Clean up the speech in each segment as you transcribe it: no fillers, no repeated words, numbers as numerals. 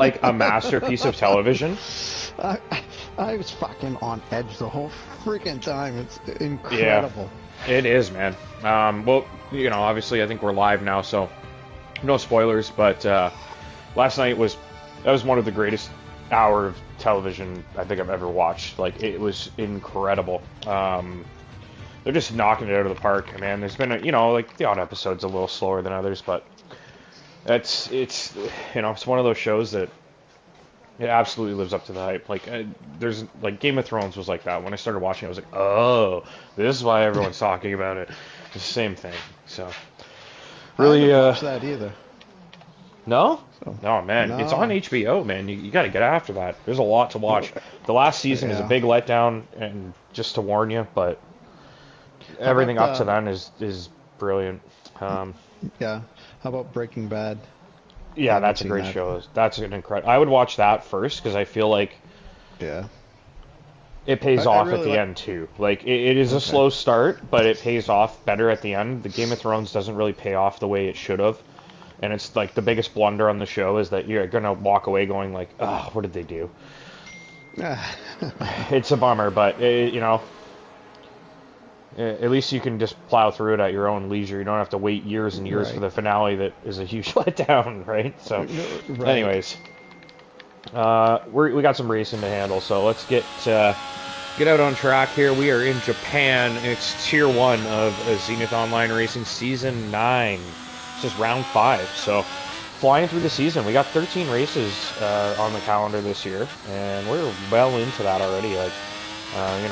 like a masterpiece of television. I, I was fucking on edge the whole freaking time. It's Yeah, incredible. it is, man. Well, obviously, I think we're live now, so no spoilers. But last night that was one of the greatest hour of television I think I've ever watched. Like, it was incredible. They're just knocking it out of the park, man. There's been like the odd episode's a little slower than others, but it's one of those shows that it absolutely lives up to the hype. Like, there's like Game of Thrones was like that. When I started watching it, I was like, oh, this is why everyone's talking about it. It's the same thing. So really, I haven't watched that either. no, So, no, man, no. it's on HBO, man. You got to get after that. There's a lot to watch. The last season is a Yeah. big letdown, and just to warn you, but everything up to then is brilliant. Yeah. How about Breaking Bad? Yeah, haven't that's a seen great that. show. That's an incredible. I would watch that first because I feel like Yeah. it pays I off really at the like- end too. Like, it is a Okay. slow start, but it pays off better at the end. The Game of Thrones doesn't really pay off the way it should have, and it's like the biggest blunder on the show is that you're gonna walk away going like, oh, what did they do? It's a bummer, but at least you can just plow through it at your own leisure. You don't have to wait years and years Right. for the finale that is a huge letdown, right? So, Right. anyways, we got some racing to handle, so let's get out on track here. We are in Japan. It's Tier 1 of Zenith Online Racing Season 9. This is round 5, so flying through the season. We got 13 races on the calendar this year, and we're well into that already. Like,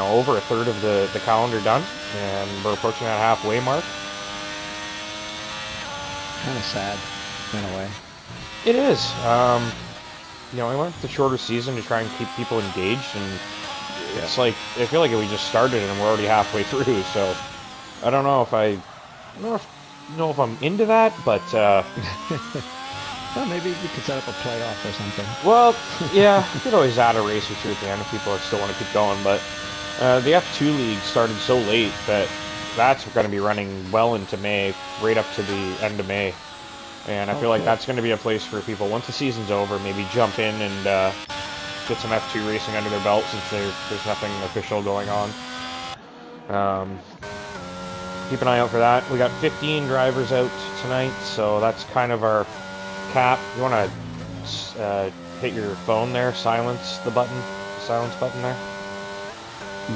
over a third of the calendar done, and we're approaching that halfway mark. Kind of sad, in a way. It is. We went with the shorter season to try and keep people engaged, and it's like, I feel like we just started and we're already halfway through, so I don't know if I'm into that, but Well, maybe we could set up a playoff or something. well, yeah, you could always add a race or two at the end if people still want to keep going, but the F2 League started so late that that's going to be running well into May, right up to the end of May. And I feel like that's going to be a place for people, once the season's over, maybe jump in and get some F2 racing under their belt since there's nothing official going on. Keep an eye out for that. We got 15 drivers out tonight, so that's kind of our cap. You want to hit your phone there, silence button there?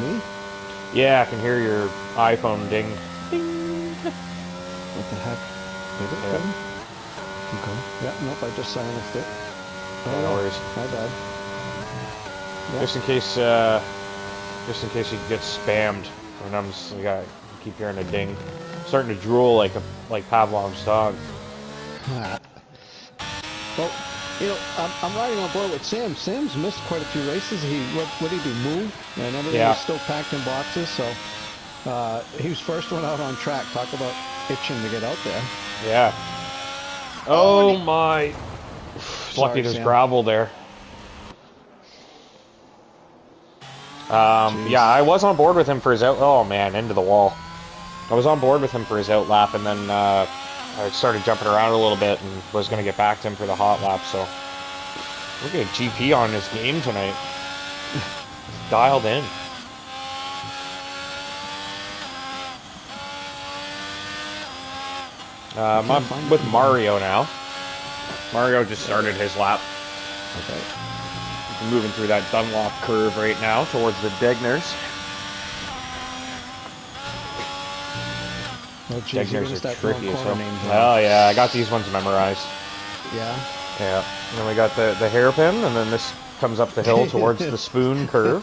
Me? Yeah, I can hear your iPhone ding. Ding. What the heck? Did it? Yeah. Come? Okay. Yeah, nope, I just silenced it. Yeah, no worries. My bad. Yeah. Just in case you get spammed, and I keep hearing a ding. I'm starting to drool like Pavlov's dog. Well, I'm riding on board with Sam. Sam's missed quite a few races. What did he do? Move, and everything Yeah. was still packed in boxes. So he was first one out on track. Talk about itching to get out there. Yeah. Oh my! Sorry, Lucky there's Sam. gravel there. Yeah, I was on board with him for his out. Oh man, into the wall. I was on board with him for his out lap, and then I started jumping around a little bit and was going to get back to him for the hot lap. So we're getting GP on this game tonight. Dialed in. I'm with Mario now. Mario just started his lap. Okay. We're moving through that Dunlop curve right now towards the Degners. Well, geez, you're gonna Degners are start throwing tricky as corner hell. names Oh out. yeah, I got these ones memorized. Yeah. Yeah. And then we got the hairpin, and then this comes up the hill towards the spoon curve.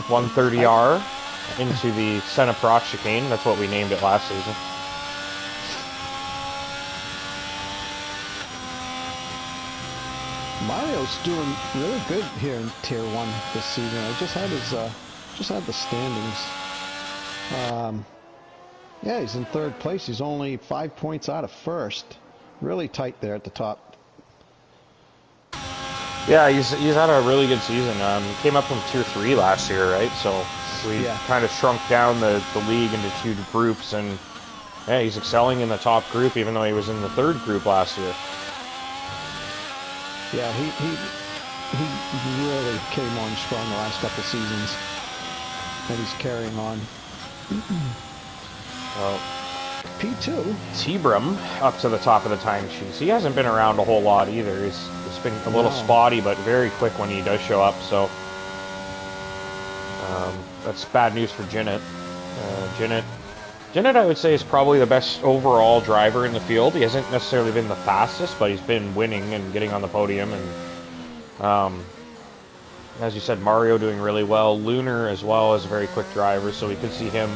130R into the Senna Proc chicane. That's what we named it last season. Mario's doing really good here in Tier 1 this season. I just had the standings. Yeah, he's in third place. He's only 5 points out of first. Really tight there at the top. Yeah, he's had a really good season. Came up from Tier 3 last year, right? So we kind of shrunk down the league into two groups, and yeah, he's excelling in the top group, even though he was in the third group last year. Yeah, he really came on strong the last couple seasons, and he's carrying on. Well, P2. Sebrum up to the top of the timesheets. He hasn't been around a whole lot either. He's been a little spotty, but very quick when he does show up. So that's bad news for Jinnit. Jinnit, I would say, is probably the best overall driver in the field. He hasn't necessarily been the fastest, but he's been winning and getting on the podium. And as you said, Mario doing really well. Lunar as well is a very quick driver, so we could see him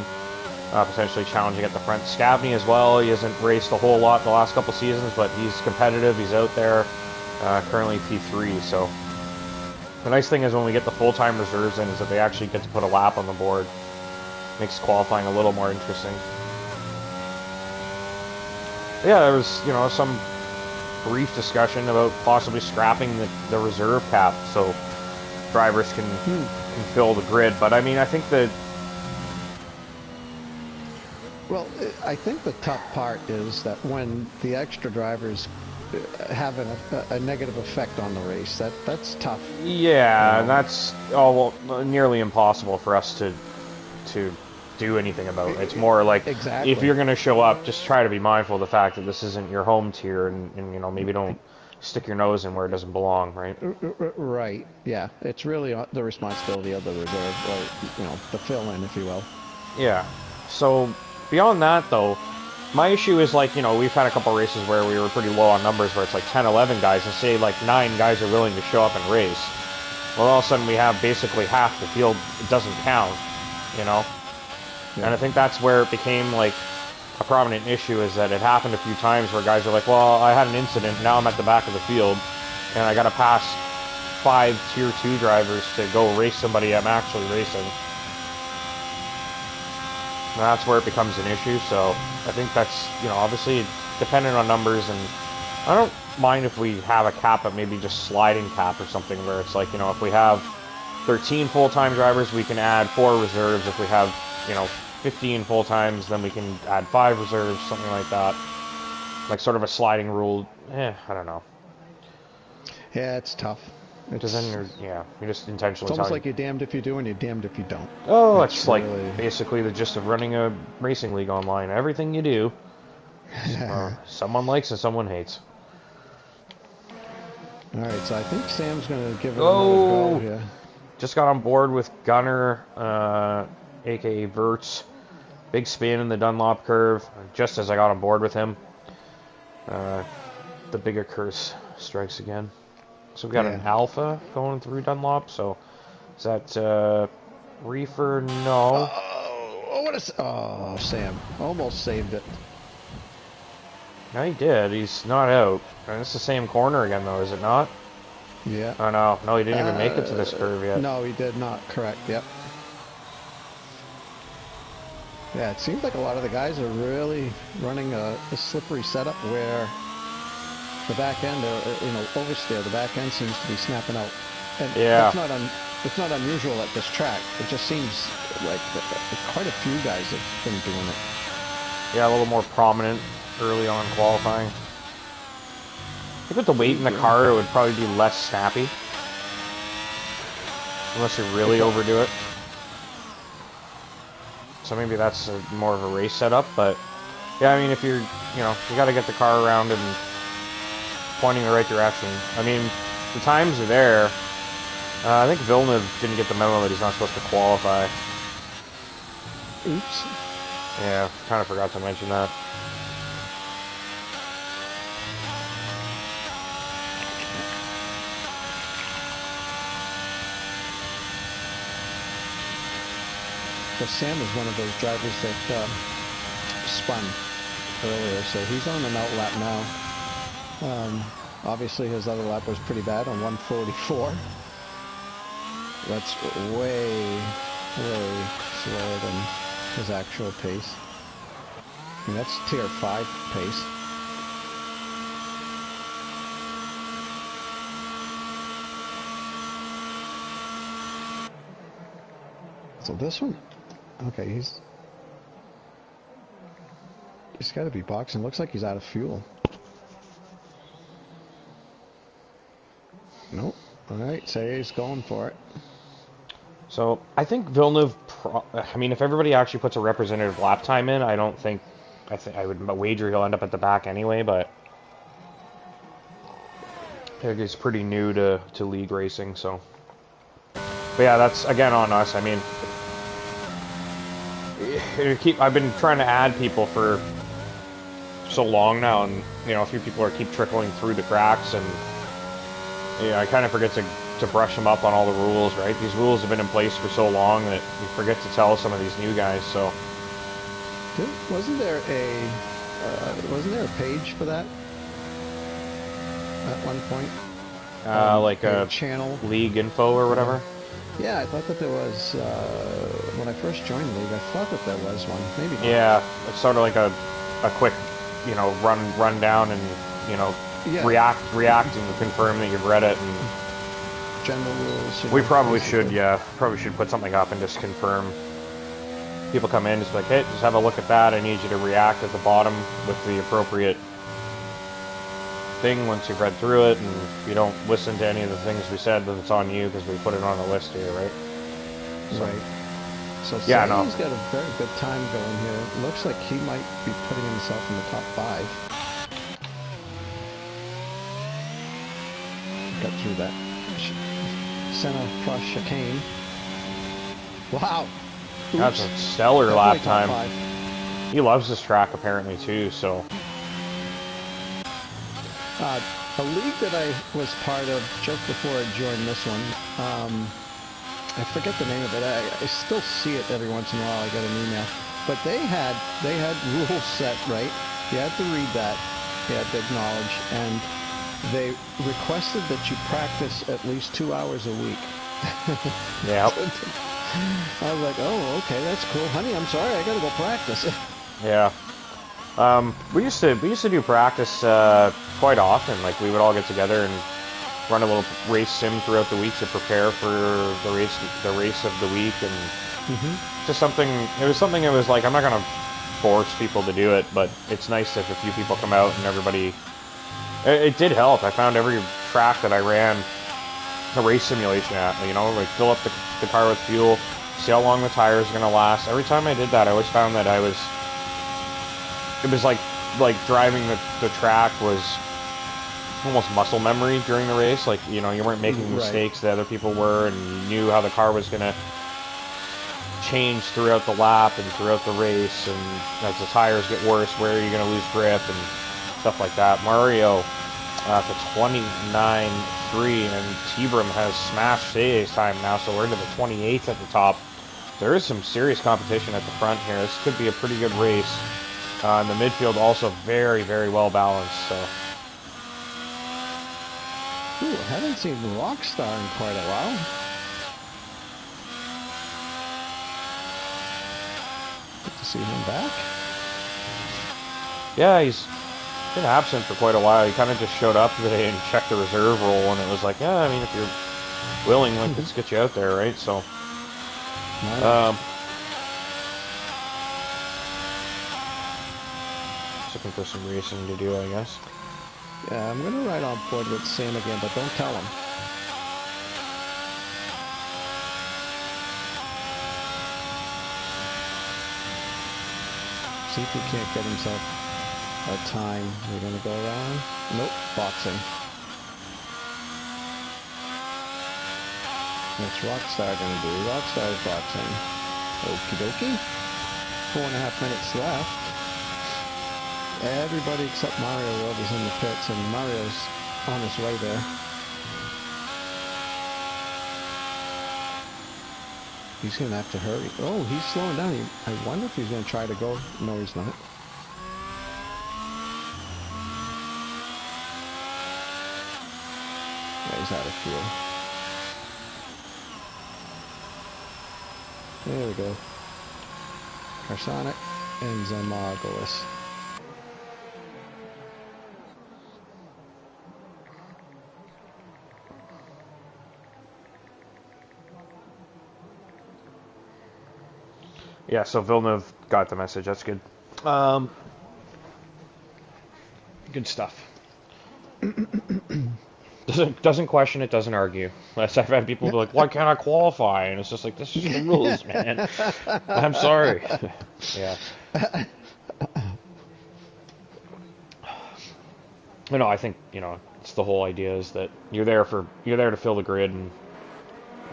potentially challenging at the front. Scavney as well. He hasn't raced a whole lot the last couple seasons, but he's competitive. He's out there. Currently P3, so the nice thing is when we get the full-time reserves in is that they actually get to put a lap on the board. Makes qualifying a little more interesting. Yeah, there was, some brief discussion about possibly scrapping the reserve cap so drivers can fill the grid. But I mean, I think that... Well, I think the tough part is that when the extra drivers have a negative effect on the race, that's tough. Yeah, that's nearly impossible for us to do anything about it. It's more like, if you're going to show up, just try to be mindful of the fact that this isn't your home tier, and maybe don't stick your nose in where it doesn't belong, right? Right, yeah. It's really the responsibility of the reserve, or, the fill-in, if you will. Yeah. So, beyond that, though, my issue is, like, we've had a couple races where we were pretty low on numbers, where it's like 10, 11 guys, and say, like, 9 guys are willing to show up and race. Well, all of a sudden we have basically half the field. It doesn't count, Yeah. And I think that's where it became, like, a prominent issue, is that it happened a few times where guys are like, well, I had an incident, now I'm at the back of the field, and I gotta pass 5 Tier 2 drivers to go race somebody I'm actually racing. And that's where it becomes an issue, so I think that's, obviously dependent on numbers, and I don't mind if we have a cap, but maybe just sliding cap or something, where it's like, if we have 13 full-time drivers, we can add 4 reserves. If we have, 15 full-times, then we can add 5 reserves, something like that. Like sort of a sliding rule. I don't know. Yeah, it's tough. Because then you're just intentionally... It's almost like you're damned if you do and you're damned if you don't. Oh, it's like basically the gist of running a racing league online. Everything you do, someone likes and someone hates. Alright, so I think Sam's going to give it another go here. Just got on board with Gunner, a.k.a. Verts. Big spin in the Dunlop curve, just as I got on board with him. The bigger curse strikes again. So we've got an Alpha going through Dunlop, so is that Reefer? No. Oh, Sam. Almost saved it. No, he did. He's not out. And it's the same corner again, though, is it not? Yeah. Oh, no. No, he didn't even make it to this curve yet. No, he did not. Correct, yep. Yeah, it seems like a lot of the guys are really running a slippery setup where the back end, oversteer, the back end seems to be snapping out. And it's not unusual at this track. It just seems like quite a few guys have been doing it. Yeah, a little more prominent early on qualifying. I think with the weight in the car, it would probably be less snappy. Unless you really overdo it. So maybe that's more of a race setup, but yeah, I mean, if you're, you got to get the car around and pointing the right direction. I mean, the times are there. I think Villeneuve didn't get the memo that he's not supposed to qualify. Oops. Yeah, kind of forgot to mention that. So Sam is one of those drivers that spun earlier, so he's on an out lap now. Obviously his other lap was pretty bad on 144. That's way slower than his actual pace. And that's tier 5 pace. So this one, okay, he's got to be boxing. Looks like he's out of fuel. Nope. All right, Say's going for it. So I think Villeneuve. I mean, if everybody actually puts a representative lap time in, I don't think. I would wager he'll end up at the back anyway, but I think he's pretty new to league racing, so. But yeah, that's again on us. I mean, I've been trying to add people for so long now, and you know, a few people keep trickling through the cracks, and yeah, I kind of forget to brush them up on all the rules, right? These rules have been in place for so long that you forget to tell some of these new guys. So, wasn't there a page for that at one point? Like a channel league info or whatever. Yeah, I thought that there was when I first joined the league. I thought that there was one. Maybe not. Yeah, it's sort of like a quick, you know, run down and you know, react and confirm that you've read it and. General rules. We probably should, put something up and just confirm. People come in, just like, hey, just have a look at that. I need you to react at the bottom with the appropriate thing once you've read through it, and if you don't listen to any of the things we said, then it's on you because we put it on the list here, right? So, right. So yeah, he's got a very good time going here. It looks like he might be putting himself in the top 5. Got through that center cross chicane. Wow. Oops. That's a stellar lap time. 5. He loves this track apparently too, so. A league that I was part of just before I joined this one, I forget the name of it. I still see it every once in a while. I get an email, but they had rules set, right? You had to read that, you had to acknowledge, and they requested that you practice at least 2 hours a week. Yeah. I was like, oh, okay, that's cool, honey. I'm sorry, I gotta go practice. Yeah. We used to do practice quite often. Like we would all get together and run a little race sim throughout the week to prepare for the race of the week, and just something. It was something that was like, I'm not gonna force people to do it, but it's nice if a few people come out and everybody. It did help. I found every track that I ran a race simulation at. You know, like fill up the car with fuel, see how long the tires are gonna last. Every time I did that, I always found that it was like driving the track was almost muscle memory during the race. Like, you know, you weren't making mistakes that other people were, and you knew how the car was going to change throughout the lap and throughout the race, and as the tires get worse, where are you going to lose grip and stuff like that. Mario to 29.3, and T-Brim has smashed Say's time now, so we're into the 28th at the top. There is some serious competition at the front here. This could be a pretty good race. And the midfield also very, very well balanced. So. Ooh, I haven't seen Rockstar in quite a while. Good to see him back. Yeah, he's been absent for quite a while. He kind of just showed up today and checked the reserve roll, and it was like, yeah, I mean, if you're willing, like, let's get you out there, right? So. Looking for some racing to do, I guess. Yeah, I'm gonna ride on board with Sam again, but don't tell him. See if he can't get himself a time. We're gonna go around. Nope, boxing. What's Rockstar gonna do? Rockstar's boxing. Okie dokie. 4.5 minutes left. Everybody except Mario World is in the pits, and Mario's on his way there. He's going to have to hurry. Oh, he's slowing down. I wonder if he's going to try to go. No, he's not. Yeah, he's out of fuel. There we go. Carsonic and Zamargolis. Yeah, so Villeneuve got the message. That's good. Good stuff. Doesn't question it, doesn't argue. I've had people be like, "Why can't I qualify?" And it's just like, this is the rules, man. I'm sorry. Yeah. No, I think it's the whole idea is that you're there to fill the grid, and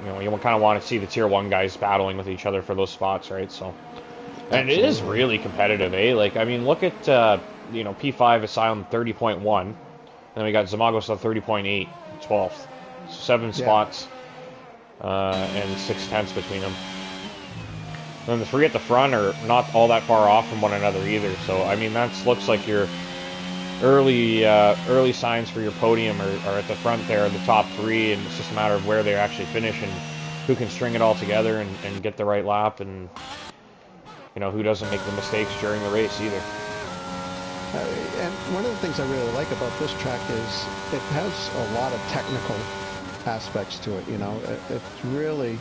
you kind of want to see the tier 1 guys battling with each other for those spots, right? So, and Absolutely. it is really competitive, eh? Like, I mean, look at P5 Asylum 30.1, and then we got Zamagos at 30.8, 12th, 7 spots, and 6/10 between them. And the 3 at the front are not all that far off from one another either. So, I mean, that looks like your early signs for your podium are at the front there, the top 3, and it's just a matter of where they actually finish and who can string it all together and get the right lap, and who doesn't make the mistakes during the race either. And one of the things I really like about this track is it has a lot of technical aspects to it. It's really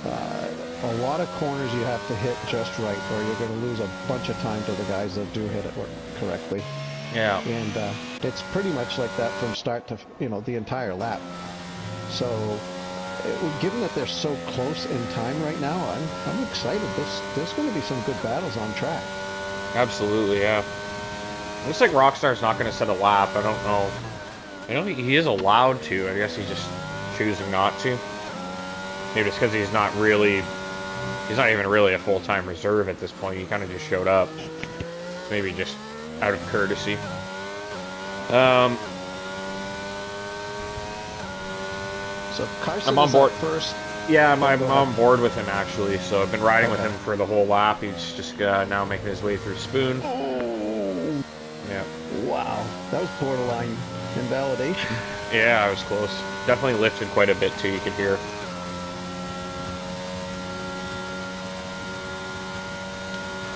a lot of corners you have to hit just right, or you're going to lose a bunch of time to the guys that do hit it correctly. Yeah. And it's pretty much like that from start to the entire lap. So given that they're so close in time right now, I'm excited. There's going to be some good battles on track. Absolutely, yeah. Looks like Rockstar's not going to set a lap. I don't know. He is allowed to. I guess he's just choosing not to. Maybe it's because he's not even really a full-time reserve at this point. He kind of just showed up. Maybe just out of courtesy. So Carson I'm on board first. Yeah, I'm on board with him actually. So I've been riding with him for the whole lap. He's just now making his way through Spoon. Oh. Yeah. Wow, that was borderline invalidation. Yeah, I was close. Definitely lifted quite a bit too. You could hear.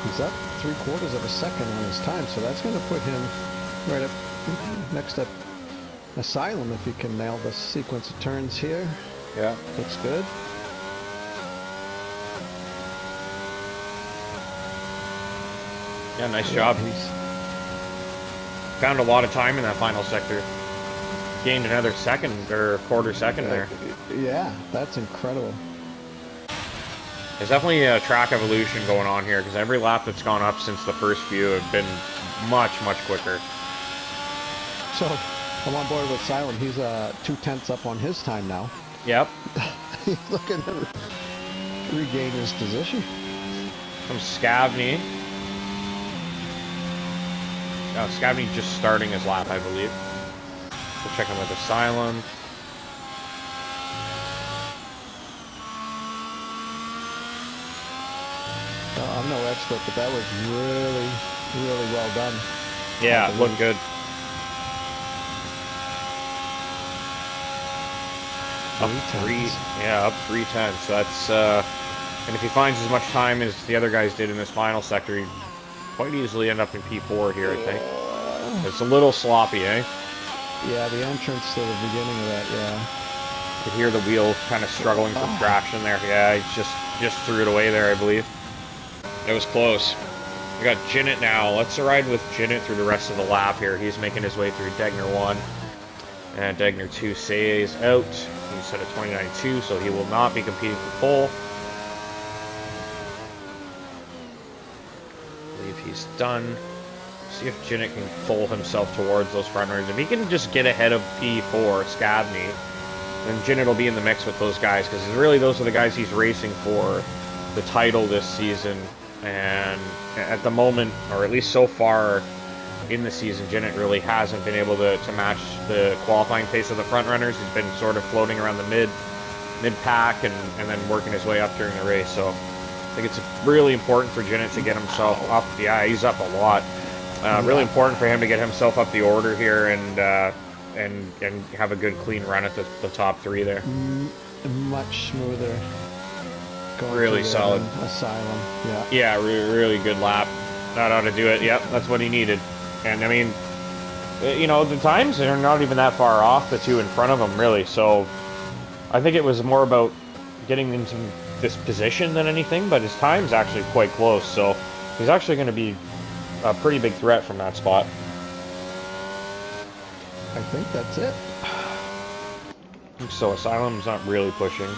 He's up 3/4 of a second on his time, so that's going to put him right up next up Asylum if he can nail the sequence of turns here. Yeah. Looks good. Yeah, nice job. He's found a lot of time in that final sector. Gained another second or quarter second there. Yeah, that's incredible. There's definitely a track evolution going on here because every lap that's gone up since the first few have been much, much quicker. So, I'm on board with Asylum. He's 2/10 up on his time now. Yep. He's looking to regain his position. From Scavney. Scavney just starting his lap, I believe. We'll check him with Asylum. I'm no expert, but that was really, really well done. Yeah, it looked good. Up 3:10. So that's and if he finds as much time as the other guys did in this final sector, he'd quite easily end up in P4 here, I think. It's a little sloppy, eh? Yeah, the entrance to the beginning of that, yeah. You could hear the wheel kind of struggling for traction there. Yeah, he just threw it away there, I believe. It was close. We got Jinnit now. Let's ride with Jinnit through the rest of the lap here. He's making his way through Degner 1. And Degner 2 stays out. He's set at 29.2, so he will not be competing for pole. I believe he's done. See if Jinnit can pull himself towards those front runners. If he can just get ahead of P4, Scavney, then Jinnit will be in the mix with those guys, because really those are the guys he's racing for the title this season. And at the moment, or at least so far in the season, Jinnit really hasn't been able to match the qualifying pace of the front runners. He's been sort of floating around the mid pack and then working his way up during the race. So I think it's really important for Jinnit to get himself up. Yeah, he's up a lot. Really important for him to get himself up the order here and have a good clean run at the top 3 there. Much smoother. Really solid. Asylum, yeah. Yeah, really good lap. That ought to do it. Yep, that's what he needed. And I mean, the times are not even that far off the 2 in front of him, really. So I think it was more about getting into this position than anything, but his time's actually quite close. So he's actually going to be a pretty big threat from that spot. I think that's it. So Asylum's not really pushing.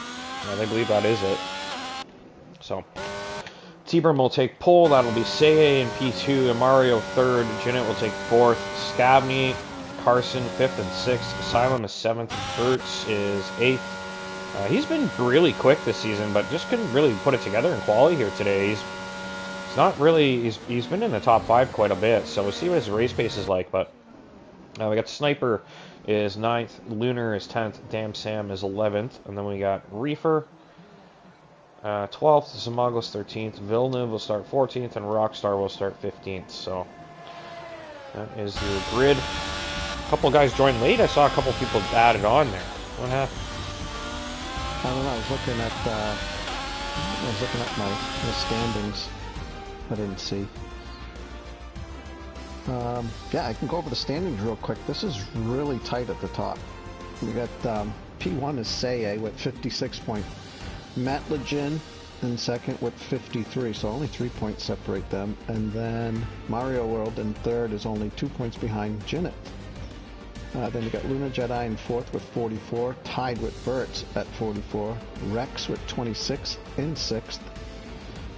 I believe that is it. So T-Brum will take pole. That'll be Seye in P2, and Mario third. Jinnit will take fourth. Scavney, Carson fifth and sixth. Asylum is seventh. Ertz is eighth. He's been really quick this season, but just couldn't really put it together in quality here today. He's not really. He's been in the top 5 quite a bit. So we'll see what his race pace is like. But we got Sniper is 9th, Lunar is 10th, Damn Sam is 11th, and then we got Reefer 12th, Zamagos 13th, Villeneuve will start 14th, and Rockstar will start 15th. So that is your grid. A couple guys joined late. I saw a couple people added on there. What happened? I don't know. I was looking at my standings. I didn't see. Yeah, I can go over the standings real quick. This is really tight at the top. We got P1 is Seye with 56 points. Matt Legin in second with 53, so only 3 points separate them. And then Mario World in third is only 2 points behind Jinnit. Then you got Luna Jedi in fourth with 44, tied with Burt's at 44. Rex with 26 in sixth.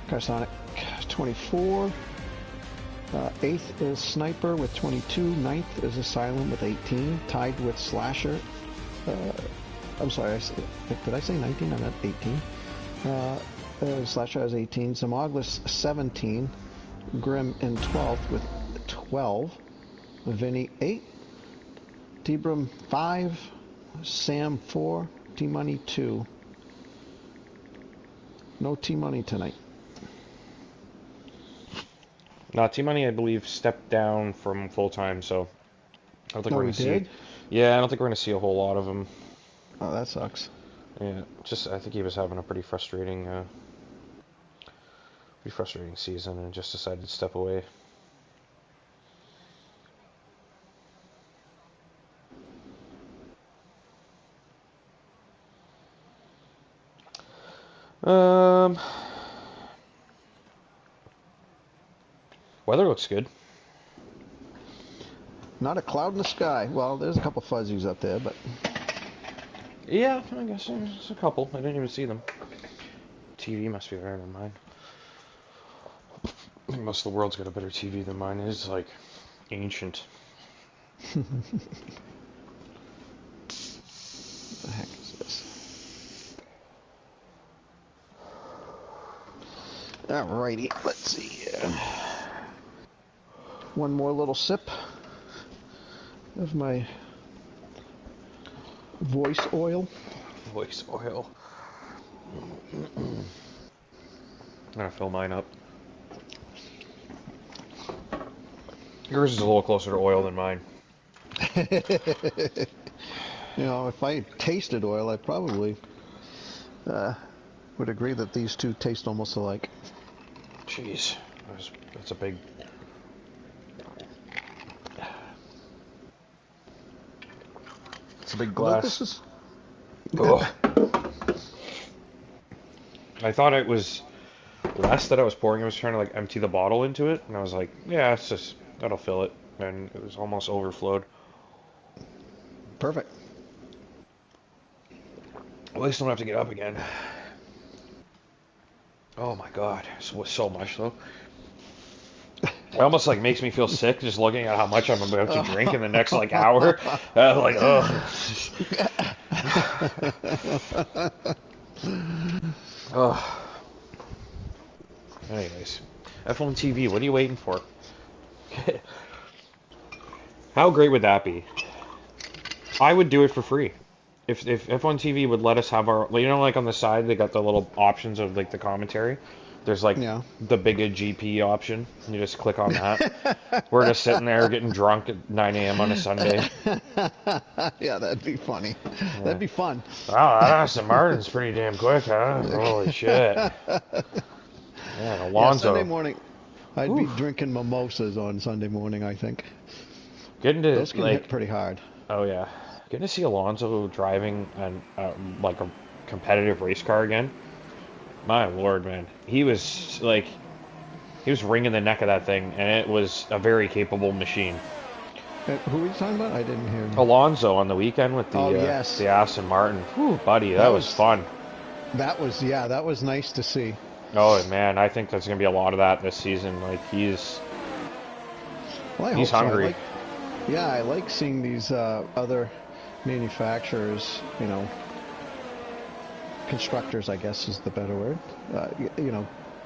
Carsonic 24. Eighth is Sniper with 22. Ninth is Asylum with 18, tied with Slasher. I'm sorry, did I say 19? I meant 18. Slasher has 18. Zamoglis 17. Grim in 12th with 12. Vinny 8. T-Brum 5. Sam 4. T-Money 2. No T-Money tonight. T-Money, I believe, stepped down from full-time, so I don't think we're going to see... Yeah, I don't think we're going to see a whole lot of him. Oh, that sucks. Yeah, I think he was having a pretty frustrating season and just decided to step away. Weather looks good. Not a cloud in the sky. Well, there's a couple fuzzies up there, but... Yeah, I guess there's a couple. I didn't even see them. TV must be better than mine. I think most of the world's got a better TV than mine. It's like ancient. What the heck is this? Alrighty, let's see here. One more little sip of my voice oil. Voice oil. I'm gonna fill mine up. Yours is a little closer to oil than mine. You know, if I tasted oil, I probably would agree that these two taste almost alike. Jeez, that's a big... It's a big glass. This is... Oh. I thought it was less that I was pouring. I was trying to like empty the bottle into it, and I was like, yeah, it's just, that'll fill it. And it was almost overflowed. Perfect. At least I don't have to get up again. Oh my god, so much though. It almost like makes me feel sick just looking at how much I'm about to drink in the next like hour. Like, ugh. Oh. Anyways, F1 TV, what are you waiting for? How great would that be? I would do it for free. If F1 TV would let us have our, you know, like on the side they got the little options of like the commentary. There's like the bigger GP option. And you just click on that. We're just sitting there getting drunk at 9 a.m. on a Sunday. Yeah, that'd be funny. Yeah. That'd be fun. Wow, that Aston Martin's pretty damn quick, huh? Holy shit. Yeah, Alonso. Yeah, Sunday morning, I'd be drinking mimosas on Sunday morning, I think. Those can hit pretty hard. Oh, yeah. Getting to see Alonso driving like a competitive race car again. My lord, man. He was wringing the neck of that thing, and it was a very capable machine. Who were you talking about? I didn't hear. Alonso on the weekend with the yes, the Aston Martin. Whew, buddy, that was fun. That was nice to see. Oh man, I think there's gonna be a lot of that this season. Like he's hungry. So. I like seeing these other manufacturers, constructors, I guess is the better word,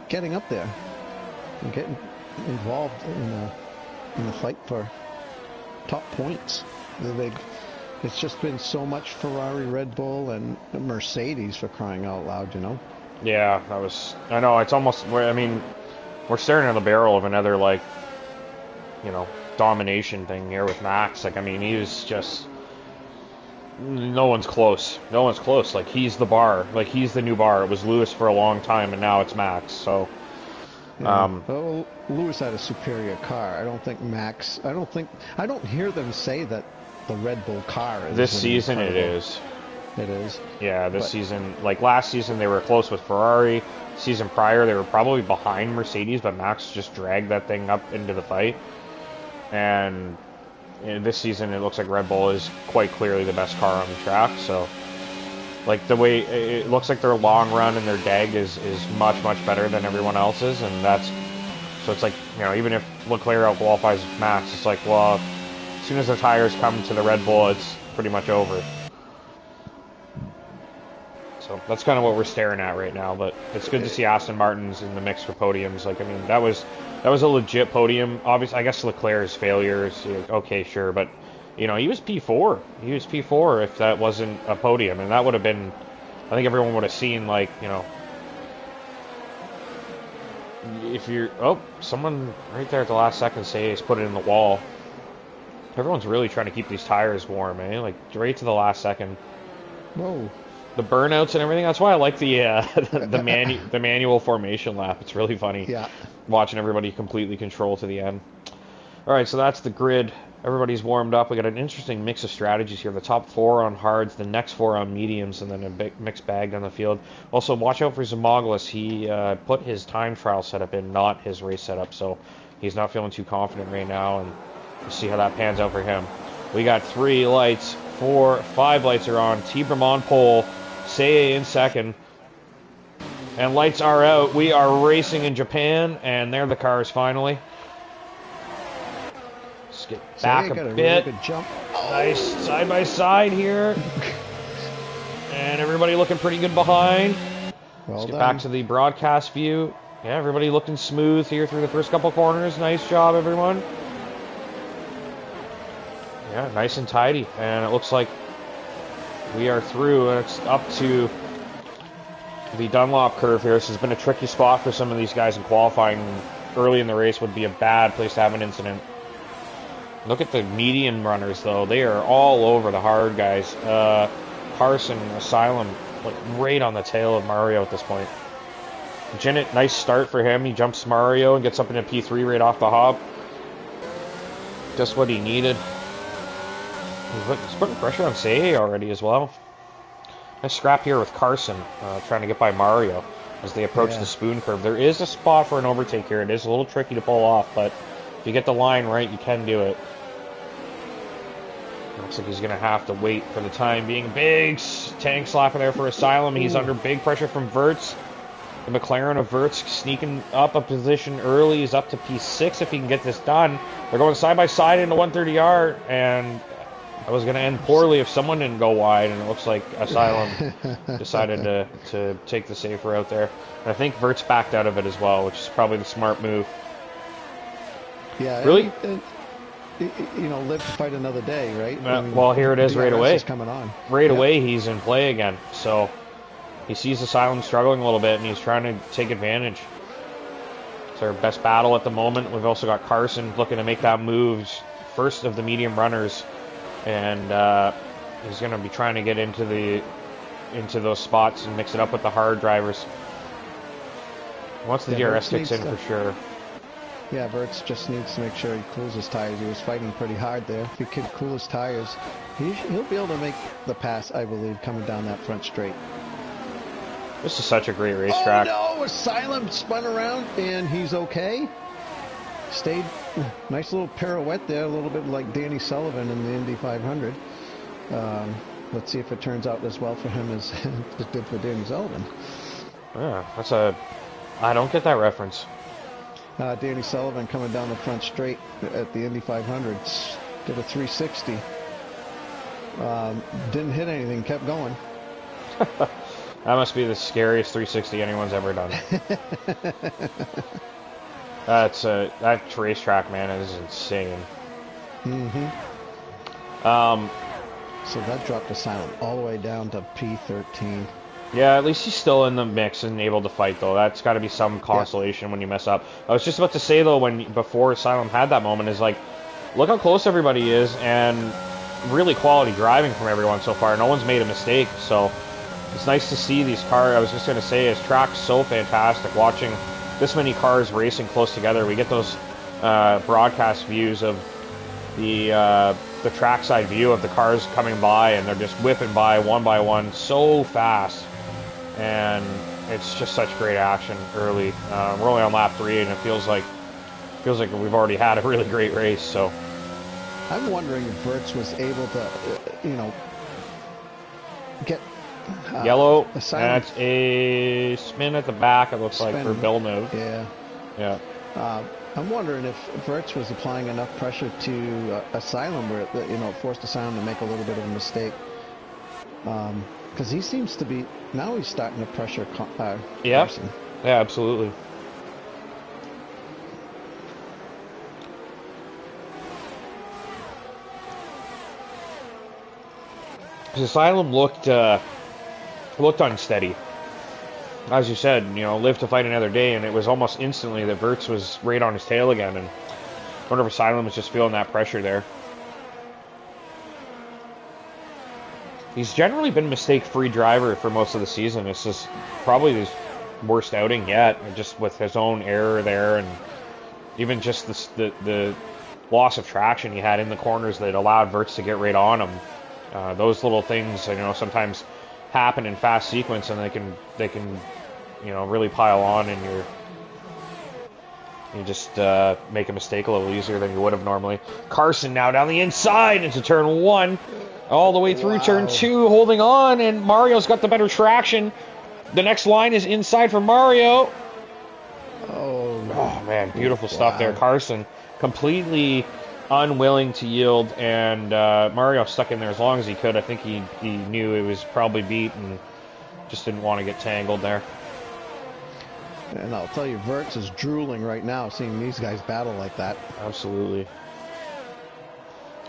getting up there and getting involved in the fight for top points. It's just been so much Ferrari, Red Bull, and Mercedes, for crying out loud, Yeah, I know, it's almost, I mean, we're staring at the barrel of another, like, domination thing here with Max. Like, I mean, he was just, no one's close. No one's close. Like, he's the bar. Like, he's the new bar. It was Lewis for a long time, and now it's Max, so... Well, Lewis had a superior car. I don't hear them say that the Red Bull car is... This season it is. It is. Yeah, this season, like last season they were close with Ferrari. Season prior they were probably behind Mercedes, but Max just dragged that thing up into the fight. And this season it looks like Red Bull is quite clearly the best car on the track, so... Like, the way it looks like their long run and their DAG is much, much better than everyone else's, and that's... So it's like, even if Leclerc out-qualifies Max, it's like, well, as soon as the tires come to the Red Bull, it's pretty much over. So that's kind of what we're staring at right now, but it's good to see Aston Martin's in the mix for podiums. Like, I mean, that was a legit podium. Obviously, I guess Leclerc's failures, okay, sure, but... he was P4. He was P4 if that wasn't a podium. And that would have been... I think everyone would have seen, like, if you're... Oh, someone right there at the last second he's put it in the wall. Everyone's really trying to keep these tires warm, eh? Like, right to the last second. Whoa. The burnouts and everything. That's why I like the the manual formation lap. It's really funny. Yeah. Watching everybody completely control to the end. All right, so that's the grid. Everybody's warmed up. We got an interesting mix of strategies here. The top 4 on hards, the next 4 on mediums, and then a big mixed bag down the field. Also, watch out for Zimaglis. He put his time trial setup in, not his race setup, so he's not feeling too confident right now, and we'll see how that pans out for him. We got 3 lights, 5 lights are on. T-Bram on pole, Seiya in second, and lights are out. We are racing in Japan, and there the cars finally. Get back a bit. Really good jump. Nice side by side here. And everybody looking pretty good behind. Let's get back to the broadcast view. Yeah, everybody looking smooth here through the first couple corners. Nice job, everyone. Yeah, nice and tidy. And it looks like we are through, and it's up to the Dunlop curve here. This has been a tricky spot for some of these guys in qualifying. Early in the race would be a bad place to have an incident. Look at the medium runners, though. They are all over the hard guys. Carson, Asylum, like right on the tail of Mario at this point. Jinnit, nice start for him. He jumps Mario and gets up into P3 right off the hop. Just what he needed. He's putting pressure on Seiya already as well. Nice scrap here with Carson, trying to get by Mario as they approach the spoon curve. There is a spot for an overtake here. It is a little tricky to pull off, but if you get the line right, you can do it. Looks like he's going to have to wait for the time being. Big tank slapper there for Asylum. He's under big pressure from Verts. The McLaren of Verts sneaking up a position early. He's up to P6 if he can get this done. They're going side by side into 130R, and that was going to end poorly if someone didn't go wide, and it looks like Asylum decided to take the safe route there. And I think Verts backed out of it as well, which is probably the smart move. Yeah, really? Live to fight another day, right? Well, here it is right away. Coming on. Right away, he's in play again. So he sees Asylum struggling a little bit, and he's trying to take advantage. It's our best battle at the moment. We've also got Carson looking to make that move, first of the medium runners, and he's going to be trying to get into those spots and mix it up with the hard drivers. Once the DRS kicks in, for sure. Yeah, Verts just needs to make sure he cools his tires. He was fighting pretty hard there. If he can cool his tires, he'll be able to make the pass, I believe, coming down that front straight. This is such a great racetrack. Oh no, Asylum spun around and he's okay. Stayed nice little pirouette there, a little bit like Danny Sullivan in the Indy 500. Let's see if it turns out as well for him as it did for Danny Sullivan. Yeah, I don't get that reference. Danny Sullivan coming down the front straight at the Indy 500, did a 360. Didn't hit anything, kept going. That must be the scariest 360 anyone's ever done. That racetrack, man, is insane. So that dropped Asylum all the way down to P13. Yeah, at least he's still in the mix and able to fight, though. That's got to be some consolation when you mess up. I was just about to say, though, before Asylum had that moment, is like, look how close everybody is, and really quality driving from everyone so far. No one's made a mistake, so it's nice to see these cars. I was just going to say, his track's so fantastic. Watching this many cars racing close together, we get those broadcast views of the trackside view of the cars coming by, and they're just whipping by one so fast. And it's just such great action early. We're only on lap 3, and it feels like we've already had a really great race. So I'm wondering if Verts was able to, get yellow. That's a spin at the back. It looks like for Villeneuve. Yeah. I'm wondering if Verts was applying enough pressure to Asylum where it forced Asylum to make a little bit of a mistake. Because he seems to be, now he's starting to pressure Carson. Yeah, absolutely. Asylum looked unsteady. As you said, live to fight another day, and it was almost instantly that Verts was right on his tail again, and I wonder if Asylum was just feeling that pressure there. He's generally been mistake-free driver for most of the season. This is probably his worst outing yet, just with his own error there, and even just the loss of traction he had in the corners that allowed Verts to get right on him. Those little things, sometimes happen in fast sequence, and they can really pile on, and you just make a mistake a little easier than you would have normally. Carson now down the inside into turn 1, all the way through turn 2, holding on, and Mario's got the better traction. The next line is inside for Mario. Oh man, beautiful stuff there. Carson completely unwilling to yield, and Mario stuck in there as long as he could. I think he knew it was probably beat and just didn't want to get tangled there. And I'll tell you, Verts is drooling right now seeing these guys battle like that. Absolutely.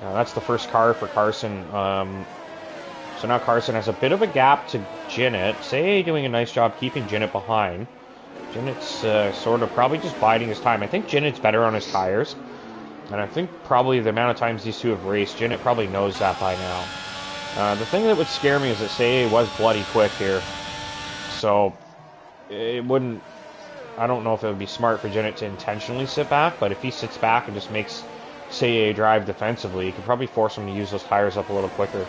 That's the first car for Carson. So now Carson has a bit of a gap to Jinnett. Say doing a nice job keeping Jinnett behind. Jinnett's sort of probably just biding his time. I think Jinnett's better on his tires. And I think probably the amount of times these two have raced, Jinnett probably knows that by now. The thing that would scare me is that Say was bloody quick here. So it wouldn't... I don't know if it would be smart for Jinnett to intentionally sit back, but if he sits back and just makes Say drive defensively, he could probably force him to use those tires up a little quicker.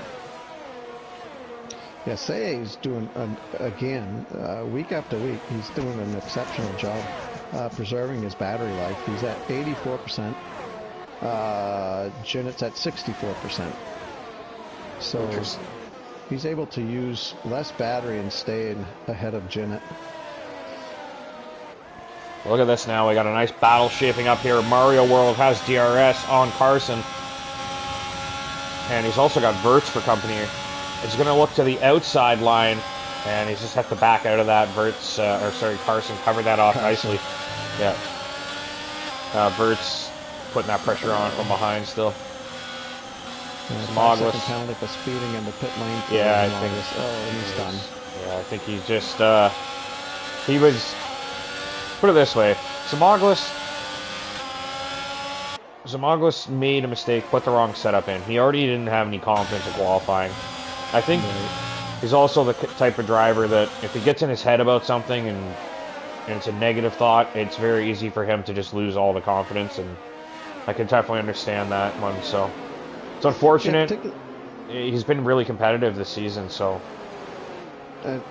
Yeah, Say is doing, again, week after week, he's doing an exceptional job preserving his battery life. He's at 84%. Jinnett's at 64%. So he's able to use less battery and stay ahead of Jinnett. Look at this now. We got a nice battle shaping up here. Mario World has DRS on Carson. And he's also got Verts for company. He's going to look to the outside line, and he's just have to back out of that. Carson covered that off nicely. Yeah. Verts putting that pressure on from behind still. Smogless penalty for speeding in the pit lane. Yeah, I think. He's done. Yeah, I think he's just. He was. Put it this way, Smogless made a mistake, put the wrong setup in. He already didn't have any confidence in qualifying. I think he's also the type of driver that if he gets in his head about something and it's a negative thought, it's very easy for him to just lose all the confidence, and I can definitely understand that one. So it's unfortunate. Yeah, he's been really competitive this season, so. And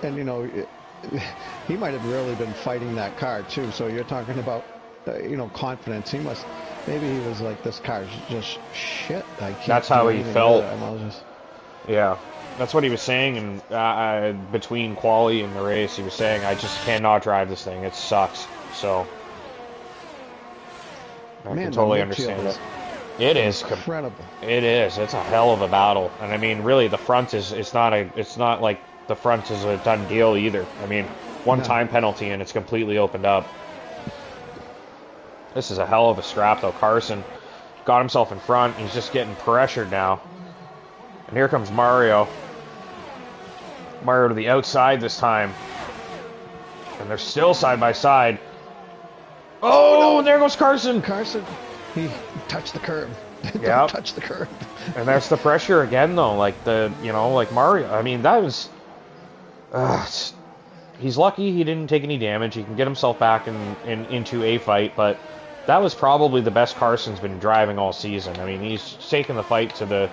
he might have really been fighting that car too. So you're talking about, confidence. Maybe he was like, this car's just shit. I can't That's how do he anything felt. with it. And I'll just... Yeah, that's what he was saying, and between quali and the race, he was saying, I just cannot drive this thing. It sucks. So I can totally understand it. It is incredible. It is. It's a hell of a battle, and I mean, really, the front is. It's not like the front is a done deal either. I mean, one time penalty and it's completely opened up. This is a hell of a scrap, though. Carson got himself in front. He's just getting pressured now. And here comes Mario. Mario to the outside this time. And they're still side by side. Oh, no. And there goes Carson. Carson, he touched the curb. Yeah. Touch the curb. And there's the pressure again, though. Like like Mario. I mean, that was... he's lucky he didn't take any damage. He can get himself back into a fight, but that was probably the best Carson's been driving all season. I mean, he's taken the fight to the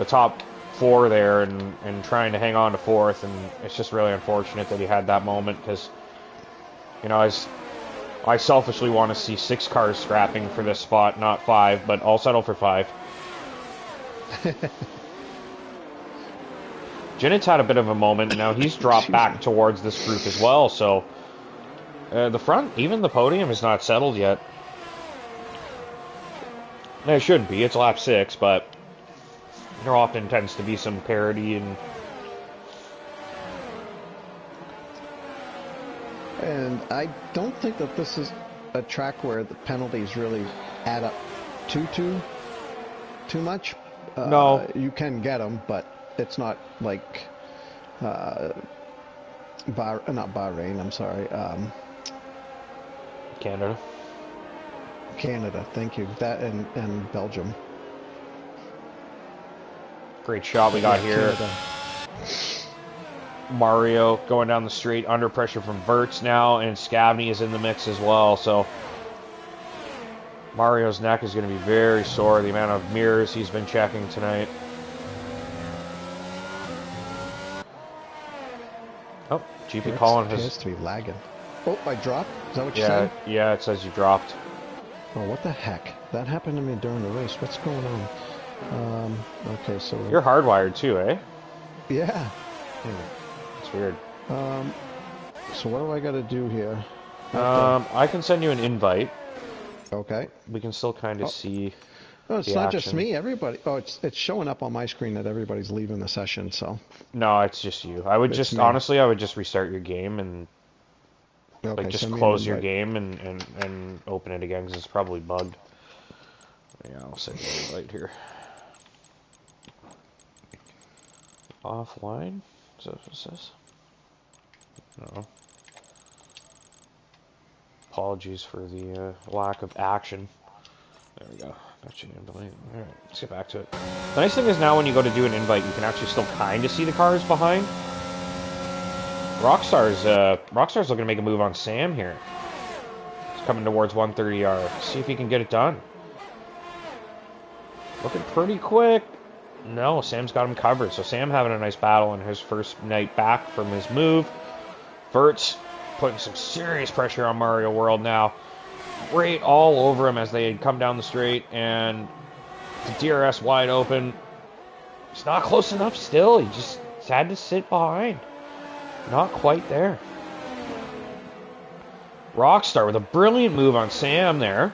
top 4 there and trying to hang on to 4th, and it's just really unfortunate that he had that moment because, I selfishly want to see 6 cars scrapping for this spot, not 5, but I'll settle for 5. Jinnet's had a bit of a moment, and now he's dropped back towards this group as well, so the front, even the podium is not settled yet. It shouldn't be, it's lap 6, but there often tends to be some parity And I don't think that this is a track where the penalties really add up too much. No. You can get them, but it's not like not Bahrain, I'm sorry. Canada, thank you. That and Belgium. Great shot we got here. Canada. Mario going down the straight under pressure from Verts now, and Scavney is in the mix as well, so Mario's neck is going to be very sore, the amount of mirrors he's been checking tonight. Oh, GP Colin has to be lagging. Oh, I dropped? Is that what you said? Yeah, it says you dropped. Oh, what the heck? That happened to me during the race. What's going on? Okay, so... You're hardwired too, eh? Yeah. It's weird. So what do I got to do here? I can send you an invite. Okay. We can still kind of see. No, it's not just me. Everybody. Oh, it's showing up on my screen that everybody's leaving the session. So. No, it's just you. I would honestly, I would just restart your game and just close your game and open it again because it's probably bugged. Yeah, I'll send you an invite here. Offline. Is that what it says? No. Apologies for the lack of action. There we go. Got your name delayed. Alright, let's get back to it. The nice thing is now when you go to do an invite, you can actually still kind of see the cars behind. Rockstar's looking to make a move on Sam here. He's coming towards 130R. See if he can get it done. Looking pretty quick. No, Sam's got him covered. So Sam having a nice battle in his first night back from his move. Verts putting some serious pressure on Mario World now. Right all over him as they come down the straight, and the DRS wide open. It's not close enough still. He just had to sit behind. Not quite there. Rockstar with a brilliant move on Sam there.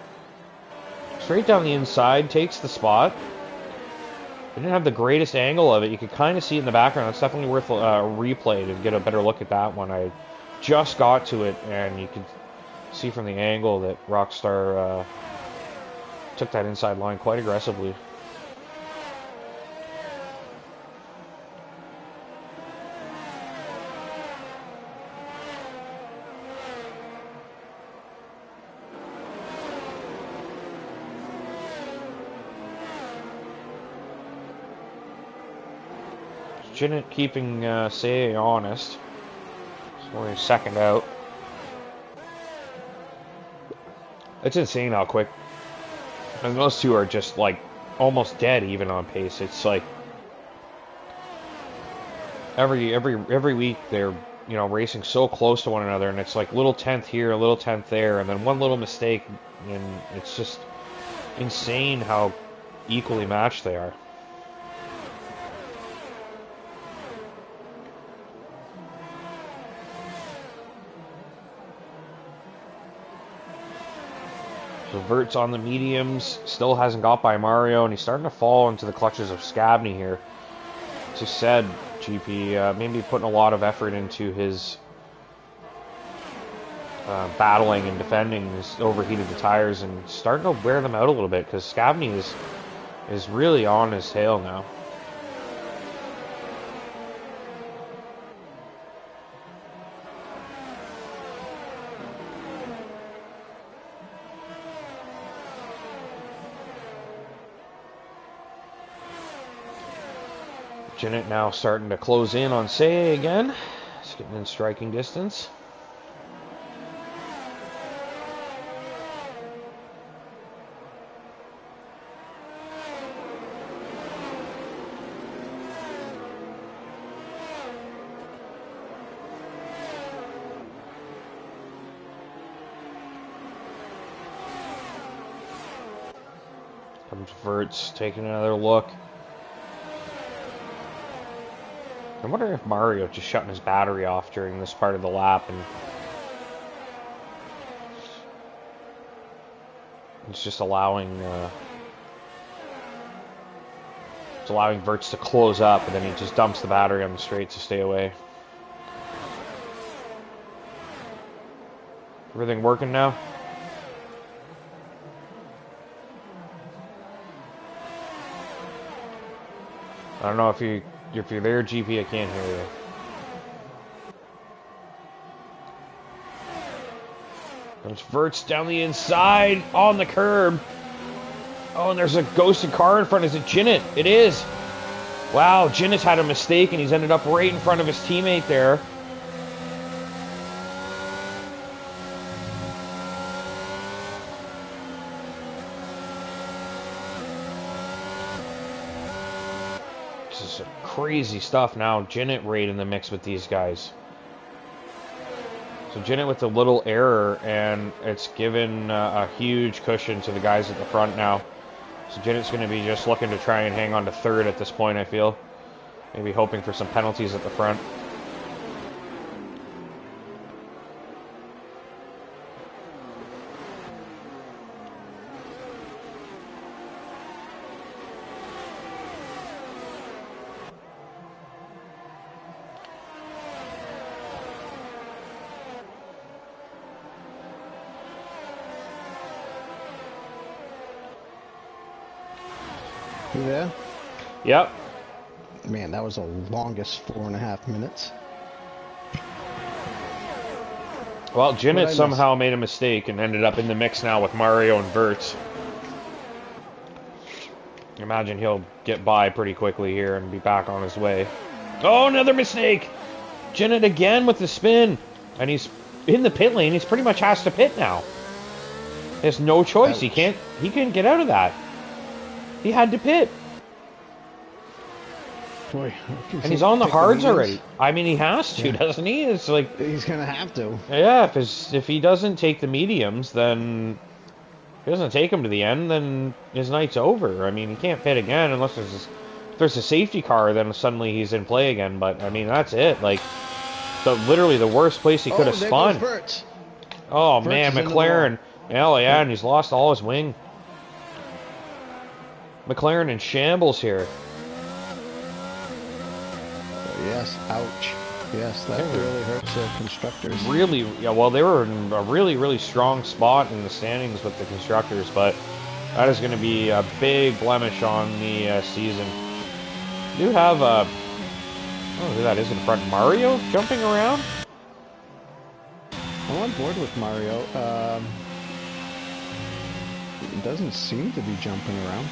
Straight down the inside, takes the spot. They didn't have the greatest angle of it. You could kind of see it in the background. It's definitely worth a replay to get a better look at that one. I just got to it, and you could see from the angle that Rockstar took that inside line quite aggressively. Jinnett keeping Say honest. So only a second out. It's insane how quick. And those two are just like almost dead even on pace. It's like every week they're racing so close to one another, and it's like little tenth here, a little tenth there, and then one little mistake, and it's just insane how equally matched they are. So Vert's on the mediums, still hasn't got by Mario, and he's starting to fall into the clutches of Scabney here. As you said, GP, maybe putting a lot of effort into his battling and defending his overheated the tires and starting to wear them out a little bit, because Scabney is really on his tail now. Jinnit now starting to close in on Say again. It's getting in striking distance. Comes Vert's taking another look. I wonder if Mario just shutting his battery off during this part of the lap and it's just allowing Vert's to close up, and then he just dumps the battery on the straight to stay away. Everything working now? I don't know if you're there, GP, I can't hear you. There's Vert's down the inside on the curb. Oh, and there's a ghosted car in front. Is it Jinnit? It is. Wow, Jinnit's had a mistake and he's ended up right in front of his teammate there. This is crazy stuff now. Jinnit right in the mix with these guys. So Jinnit with a little error, and it's given a huge cushion to the guys at the front now. So Jinnit's going to be just looking to try and hang on to third at this point, I feel. Maybe hoping for some penalties at the front. You there? Yep. Man, that was the longest 4.5 minutes. Well, Jinnit somehow made a mistake and ended up in the mix now with Mario and Vert. Imagine he'll get by pretty quickly here and be back on his way. Oh, another mistake! Jinnit again with the spin. And he's in the pit lane. He's pretty much has to pit now. He has no choice. He can't get out of that. He had to pit. Boy, and he's on the hards already. I mean, he has to, doesn't he? It's like he's gonna have to. Yeah, if he doesn't take the mediums, then if he doesn't take them to the end, then his night's over. I mean, he can't pit again unless there's a safety car. Then suddenly he's in play again. But I mean, that's it. Like, literally the worst place he could have spun. Oh man, McLaren. Hell yeah, and he's lost all his wing. McLaren in shambles here. Yes, ouch. Yes, that really hurts the constructors. Really, yeah, well, they were in a really, really strong spot in the standings with the constructors, but that is going to be a big blemish on the season. You do have oh, who that is in front? Mario jumping around? I'm on board with Mario. It doesn't seem to be jumping around.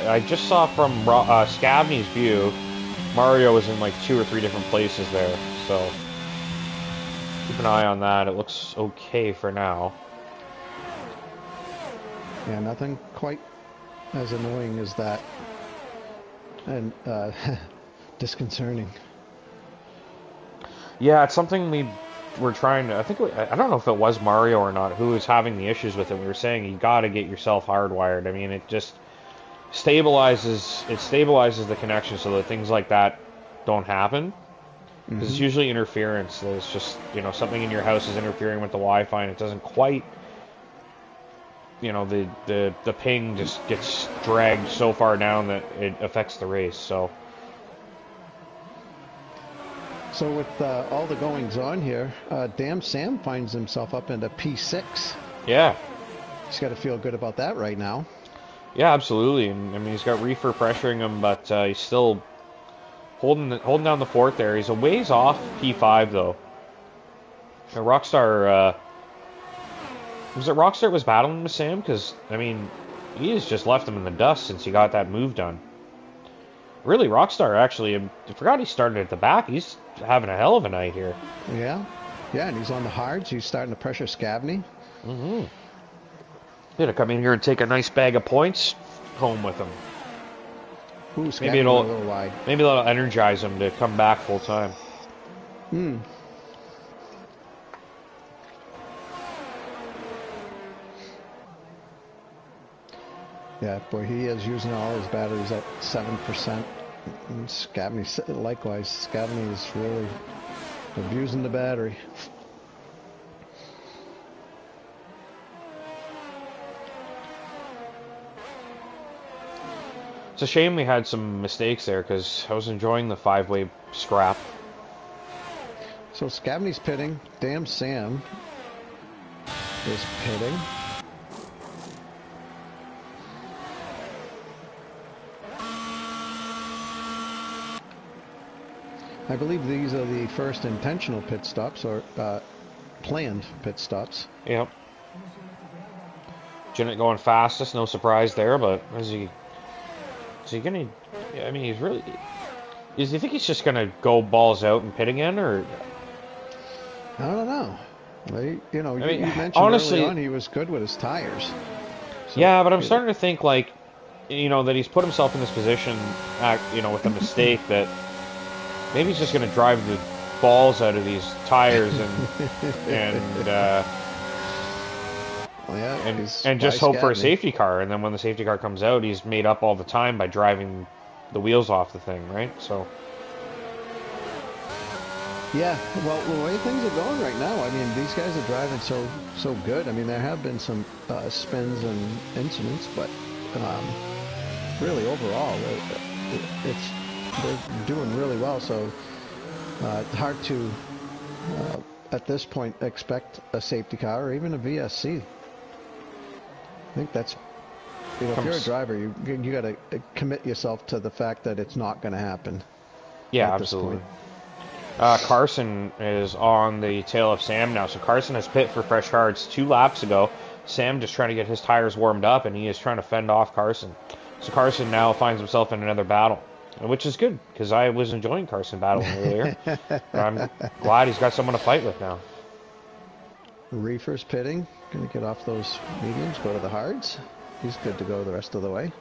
I just saw from Scabney's view, Mario was in like 2 or 3 different places there, so keep an eye on that. It looks okay for now. Yeah, nothing quite as annoying as that, and disconcerting. Yeah, it's something we were trying to, I don't know if it was Mario or not who was having the issues with it. We were saying you got to get yourself hardwired. I mean, it just stabilizes the connection so that things like that don't happen. Because it's usually interference. There's just, something in your house is interfering with the Wi-Fi and it doesn't quite, the ping just gets dragged so far down that it affects the race. So with all the goings on here, Damn Sam finds himself up into P6. Yeah. He's got to feel good about that right now. Yeah, absolutely. And I mean, he's got Reefer pressuring him, but he's still holding down the fort there. He's a ways off P5 though. Rockstar, was it Rockstar was battling with Sam? Because I mean, he has just left him in the dust since he got that move done. Really, Rockstar actually, I forgot he started at the back. He's having a hell of a night here. Yeah, and he's on the hards. He's starting to pressure Scavney. Mm-hmm. Gonna come in here and take a nice bag of points home with him. Ooh, maybe a little wide. Maybe that'll energize him to come back full time. Yeah, boy, he is using all his batteries at 7%. And Scavney, likewise, Scavney is really abusing the battery. It's a shame we had some mistakes there because I was enjoying the 5-way scrap. So Scavney's pitting. Damn Sam is pitting. I believe these are the first intentional pit stops, or planned pit stops. Yep. Jinnit going fastest, no surprise there, but is he gonna, I mean, he's really, does he think he's just gonna go balls out and pit again, or? I don't know. You mentioned honestly, early on he was good with his tires. So, yeah, but I'm starting to think that he's put himself in this position, with a mistake that maybe he's just going to drive the balls out of these tires and just hope for a safety car. And then when the safety car comes out, he's made up all the time by driving the wheels off the thing, right? So. Yeah, well, the way things are going right now, I mean, these guys are driving so good. I mean, there have been some spins and incidents, but really overall, they're doing really well. So it's hard to, at this point, expect a safety car or even a VSC. I think that's, if you're a driver, you got to commit yourself to the fact that it's not going to happen. Yeah, absolutely. Carson is on the tail of Sam now. So Carson has pit for fresh hards 2 laps ago. Sam just trying to get his tires warmed up, and he is trying to fend off Carson. So Carson now finds himself in another battle, which is good, because I was enjoying Carson battling earlier. I'm glad he's got someone to fight with now. Reefer's pitting. Going to get off those mediums, go to the hards. He's good to go the rest of the way.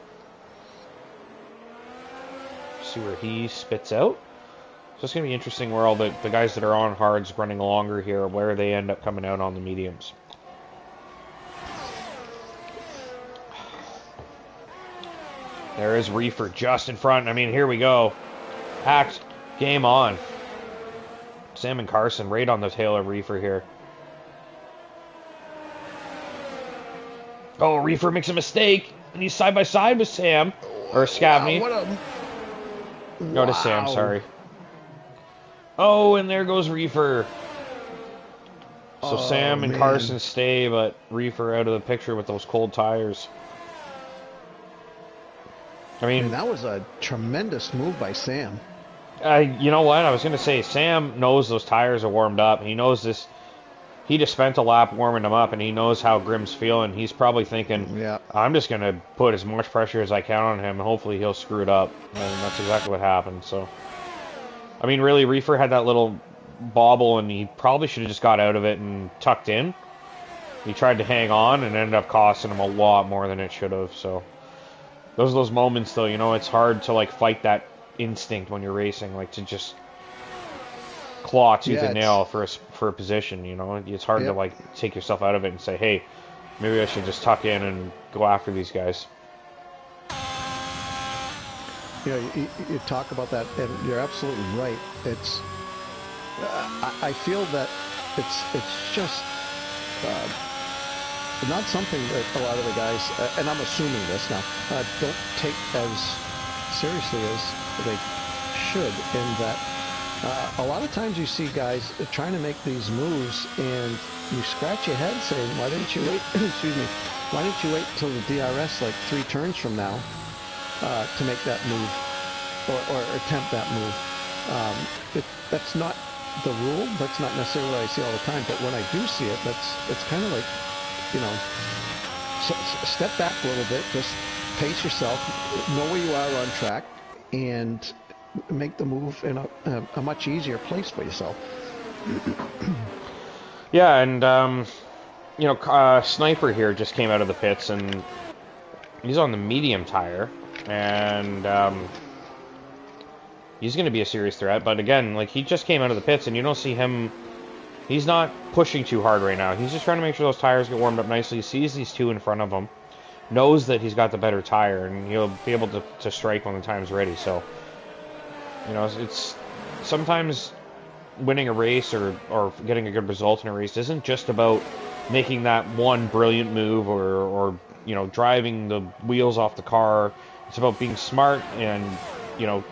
See where he spits out. So it's going to be interesting where all the guys that are on hards running longer here, where they end up coming out on the mediums. There is Reefer just in front. I mean, here we go. Packed. Game on. Sam and Carson right on the tail of Reefer here. Oh, Reefer makes a mistake, and he's side by side with Sam. Or Scavney. Wow, No, to Sam, sorry. Oh, and there goes Reefer. So Sam and Carson stay, but Reefer out of the picture with those cold tires. I mean, that was a tremendous move by Sam. You know what? I was going to say, Sam knows those tires are warmed up. He knows this. He just spent a lap warming them up, and he knows how Grimm's feeling. He's probably thinking, yeah, I'm just going to put as much pressure as I can on him, and hopefully he'll screw it up. And that's exactly what happened. So, I mean, really, Reefer had that little bobble, and he probably should have just got out of it and tucked in. He tried to hang on, and ended up costing him a lot more than it should have. So, those are those moments, though. You know, it's hard to fight that instinct when you're racing, to just claw tooth Yeah, and nail for a position. You know, it's hard to like take yourself out of it and say, hey, maybe I should just tuck in and go after these guys. You know, you talk about that, and you're absolutely right. It's I feel that it's just not something that a lot of the guys, and I'm assuming this now, don't take as seriously as they should. In that, a lot of times you see guys trying to make these moves, and you scratch your head saying, "Why didn't you wait?" Excuse me. Why didn't you wait till the DRS like 3 turns from now to make that move or attempt that move? That's not the rule. That's not necessarily what I see all the time. But when I do see it, it's kind of like, you know, step back a little bit, just pace yourself, know where you are on track, and make the move in a much easier place for yourself. Yeah, and you know, Sniper here just came out of the pits, and he's on the medium tire, and he's going to be a serious threat. But again, like, he just came out of the pits, and you don't see him. He's not pushing too hard right now. He's just trying to make sure those tires get warmed up nicely. He sees these two in front of him, knows that he's got the better tire, and he'll be able to strike when the time's ready. So, you know, it's sometimes winning a race or getting a good result in a race isn't just about making that one brilliant move or you know, driving the wheels off the car. It's about being smart and, you know,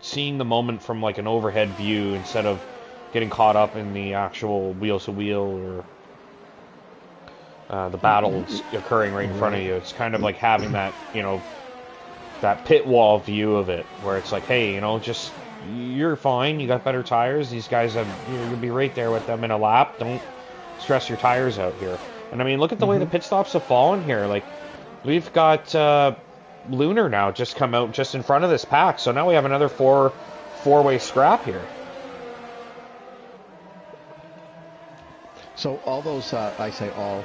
seeing the moment from like an overhead view instead of getting caught up in the actual wheel to wheel or the battles occurring right in front of you. It's kind of like having that, you know, that pit wall view of it, where it's like, hey, you know, just, you're fine, you got better tires, these guys have, you're gonna be right there with them in a lap, don't stress your tires out here. And I mean, look at the way the pit stops have fallen here. Like, we've got Lunar now just come out just in front of this pack, so now we have another four-way scrap here. So all those, I say all,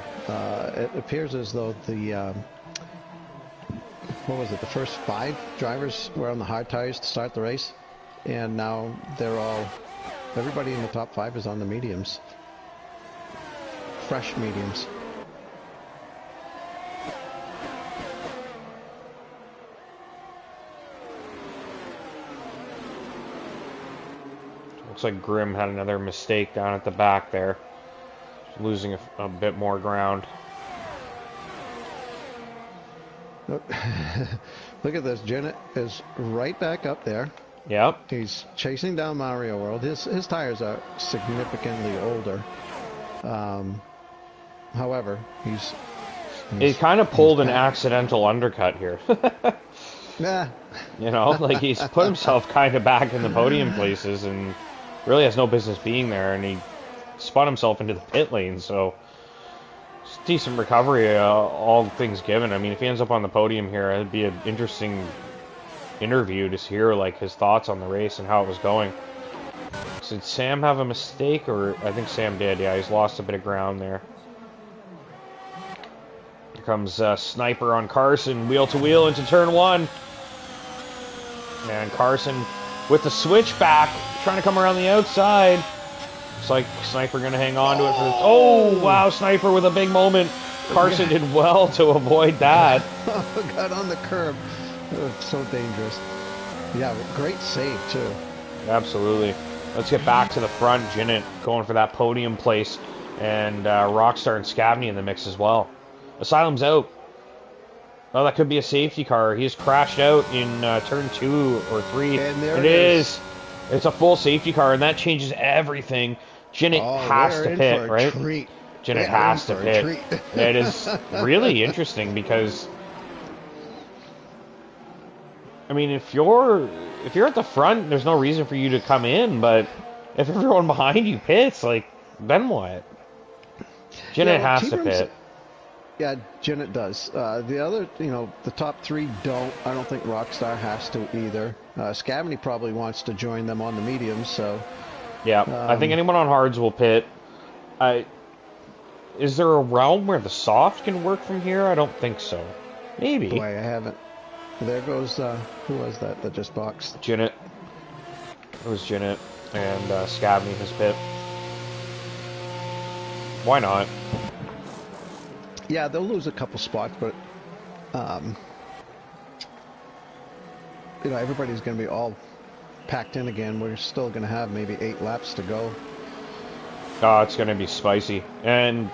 it appears as though the, what was it, the first 5 drivers were on the hard tires to start the race, and now everybody in the top 5 is on the mediums. Fresh mediums. Looks like Grimm had another mistake down at the back there. Losing a bit more ground. Look at this. Janet is right back up there. Yep. He's chasing down Mario World. His tires are significantly older. However, he kind of pulled an accidental undercut here. Nah. You know, like, he's put himself kind of back in the podium places and really has no business being there, and he spun himself into the pit lane. So it's decent recovery, all things given. I mean, if he ends up on the podium here, it'd be an interesting interview to hear like his thoughts on the race and how it was going. So did Sam have a mistake? Or I think Sam did. Yeah, he's lost a bit of ground there. Here comes Sniper on Carson, wheel to wheel into turn 1. And Carson with the switchback, trying to come around the outside. Looks like Sniper going to hang on to it for the... Oh, wow, Sniper with a big moment. Carson did well to avoid that. Got on the curb. So dangerous. Yeah, great save, too. Absolutely. Let's get back to the front. Jinnit going for that podium place. And Rockstar and Scavney in the mix as well. Asylum's out. Oh, that could be a safety car. He's crashed out in turn 2 or 3. And there it is. It's a full safety car, and that changes everything. Jinnit has to pit, right? Jinnit has to pit. It is really interesting because, I mean, if you're at the front, there's no reason for you to come in. But if everyone behind you pits, like, then what? Jinnit has to pit. Yeah, Jinnit does. The other, you know, the top 3 don't. I don't think Rockstar has to either. Scavney probably wants to join them on the mediums, so. Yeah, I think anyone on hards will pit. Is there a realm where the soft can work from here? I don't think so. Maybe. Boy, I haven't. There goes, who was that just boxed? Jinnit. It was Jinnit. and Scabney his pit. Why not? Yeah, they'll lose a couple spots, but you know, everybody's going to be all packed in again. We're still going to have maybe 8 laps to go. Oh, it's going to be spicy. And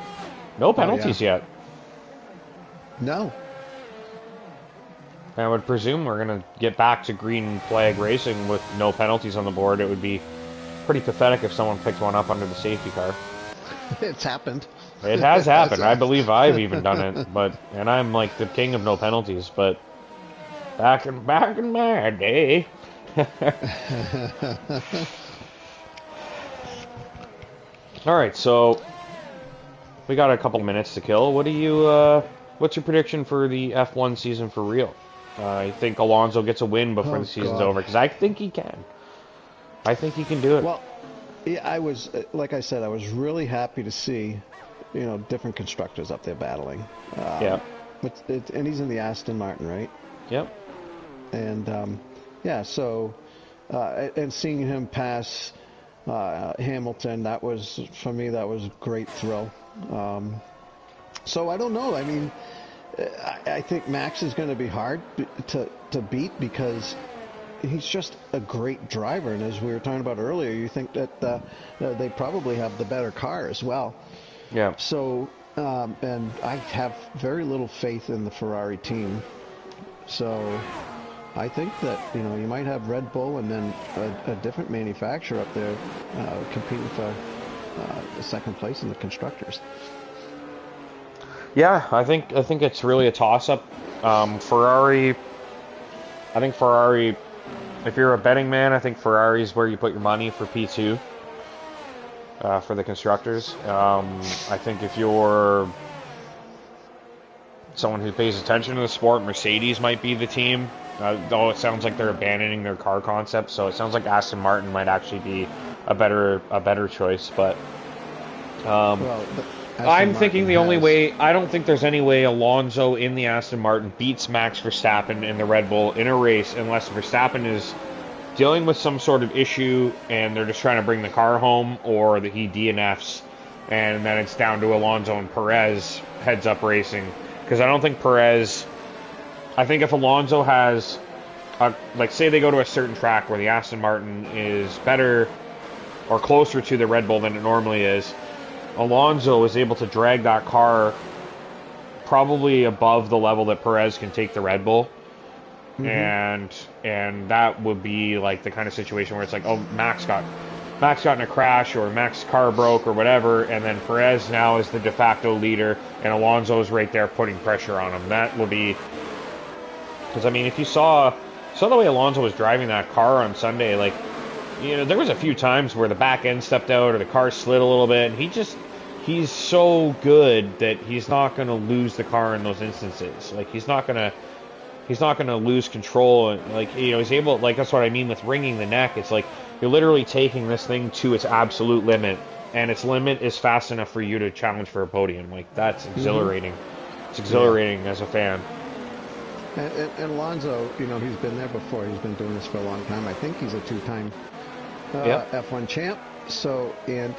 no penalties yet. No. I would presume we're going to get back to green flag racing with no penalties on the board. It would be pretty pathetic if someone picked one up under the safety car. It's happened. It has happened. I believe I've even done it, and I'm like the king of no penalties, but back in my day. All right, so we got a couple minutes to kill. What do you what's your prediction for the F1 season for real? I think Alonso gets a win before the season's over, because I think he can. I think he can do it. Well, yeah, I was, like I said, I was really happy to see, you know, different constructors up there battling. Yeah. And he's in the Aston Martin, right? Yep. And, yeah, so, and seeing him pass Hamilton, that was, for me, that was a great thrill. So I don't know. I mean, I think Max is going to be hard to beat because he's just a great driver. And as we were talking about earlier, you think that they probably have the better car as well. Yeah. So, and I have very little faith in the Ferrari team. So I think that, you know, you might have Red Bull and then a different manufacturer up there competing for the second place in the constructors. Yeah, I think it's really a toss-up. Ferrari, I think Ferrari, if you're a betting man, I think Ferrari is where you put your money for P2 for the constructors. I think if you're someone who pays attention to the sport, Mercedes might be the team. Though it sounds like they're abandoning their car concept, so it sounds like Aston Martin might actually be a better choice. But I'm thinking the only way, I don't think there's any way Alonso in the Aston Martin beats Max Verstappen in the Red Bull in a race unless Verstappen is dealing with some sort of issue and they're just trying to bring the car home, or that he DNFs and then it's down to Alonso and Perez heads up racing. Because I don't think Perez, I think if Alonso has, like say they go to a certain track where the Aston Martin is better or closer to the Red Bull than it normally is, Alonso is able to drag that car probably above the level that Perez can take the Red Bull. Mm-hmm. And that would be like the kind of situation where it's like, oh, Max got in a crash, or Max's car broke or whatever, and then Perez now is the de facto leader and Alonso's right there putting pressure on him. That would be, because I mean, if you saw the way Alonso was driving that car on Sunday, like, you know, there was a few times where the back end stepped out or the car slid a little bit, and he's so good that he's not going to lose the car in those instances. Like, he's not going to lose control. And, like, you know, he's able, like, that's what I mean with wringing the neck. It's like you're literally taking this thing to its absolute limit, and its limit is fast enough for you to challenge for a podium. Like, that's exhilarating. It's exhilarating as a fan. And Alonso, you know, he's been there before. He's been doing this for a long time. I think he's a 2-time F1 champ. So, and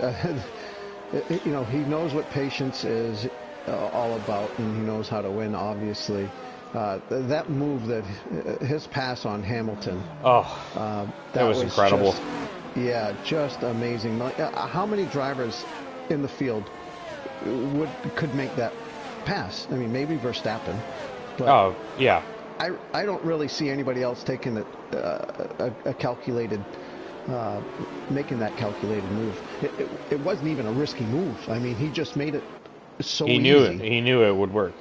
you know, he knows what patience is all about, and he knows how to win, obviously. That move, that his pass on Hamilton, that was incredible. Just amazing. Like, how many drivers in the field could make that pass? I mean, maybe Verstappen. But I don't really see anybody else taking a calculated, making that calculated move. It wasn't even a risky move. I mean, he just made it so easy. He knew it would work.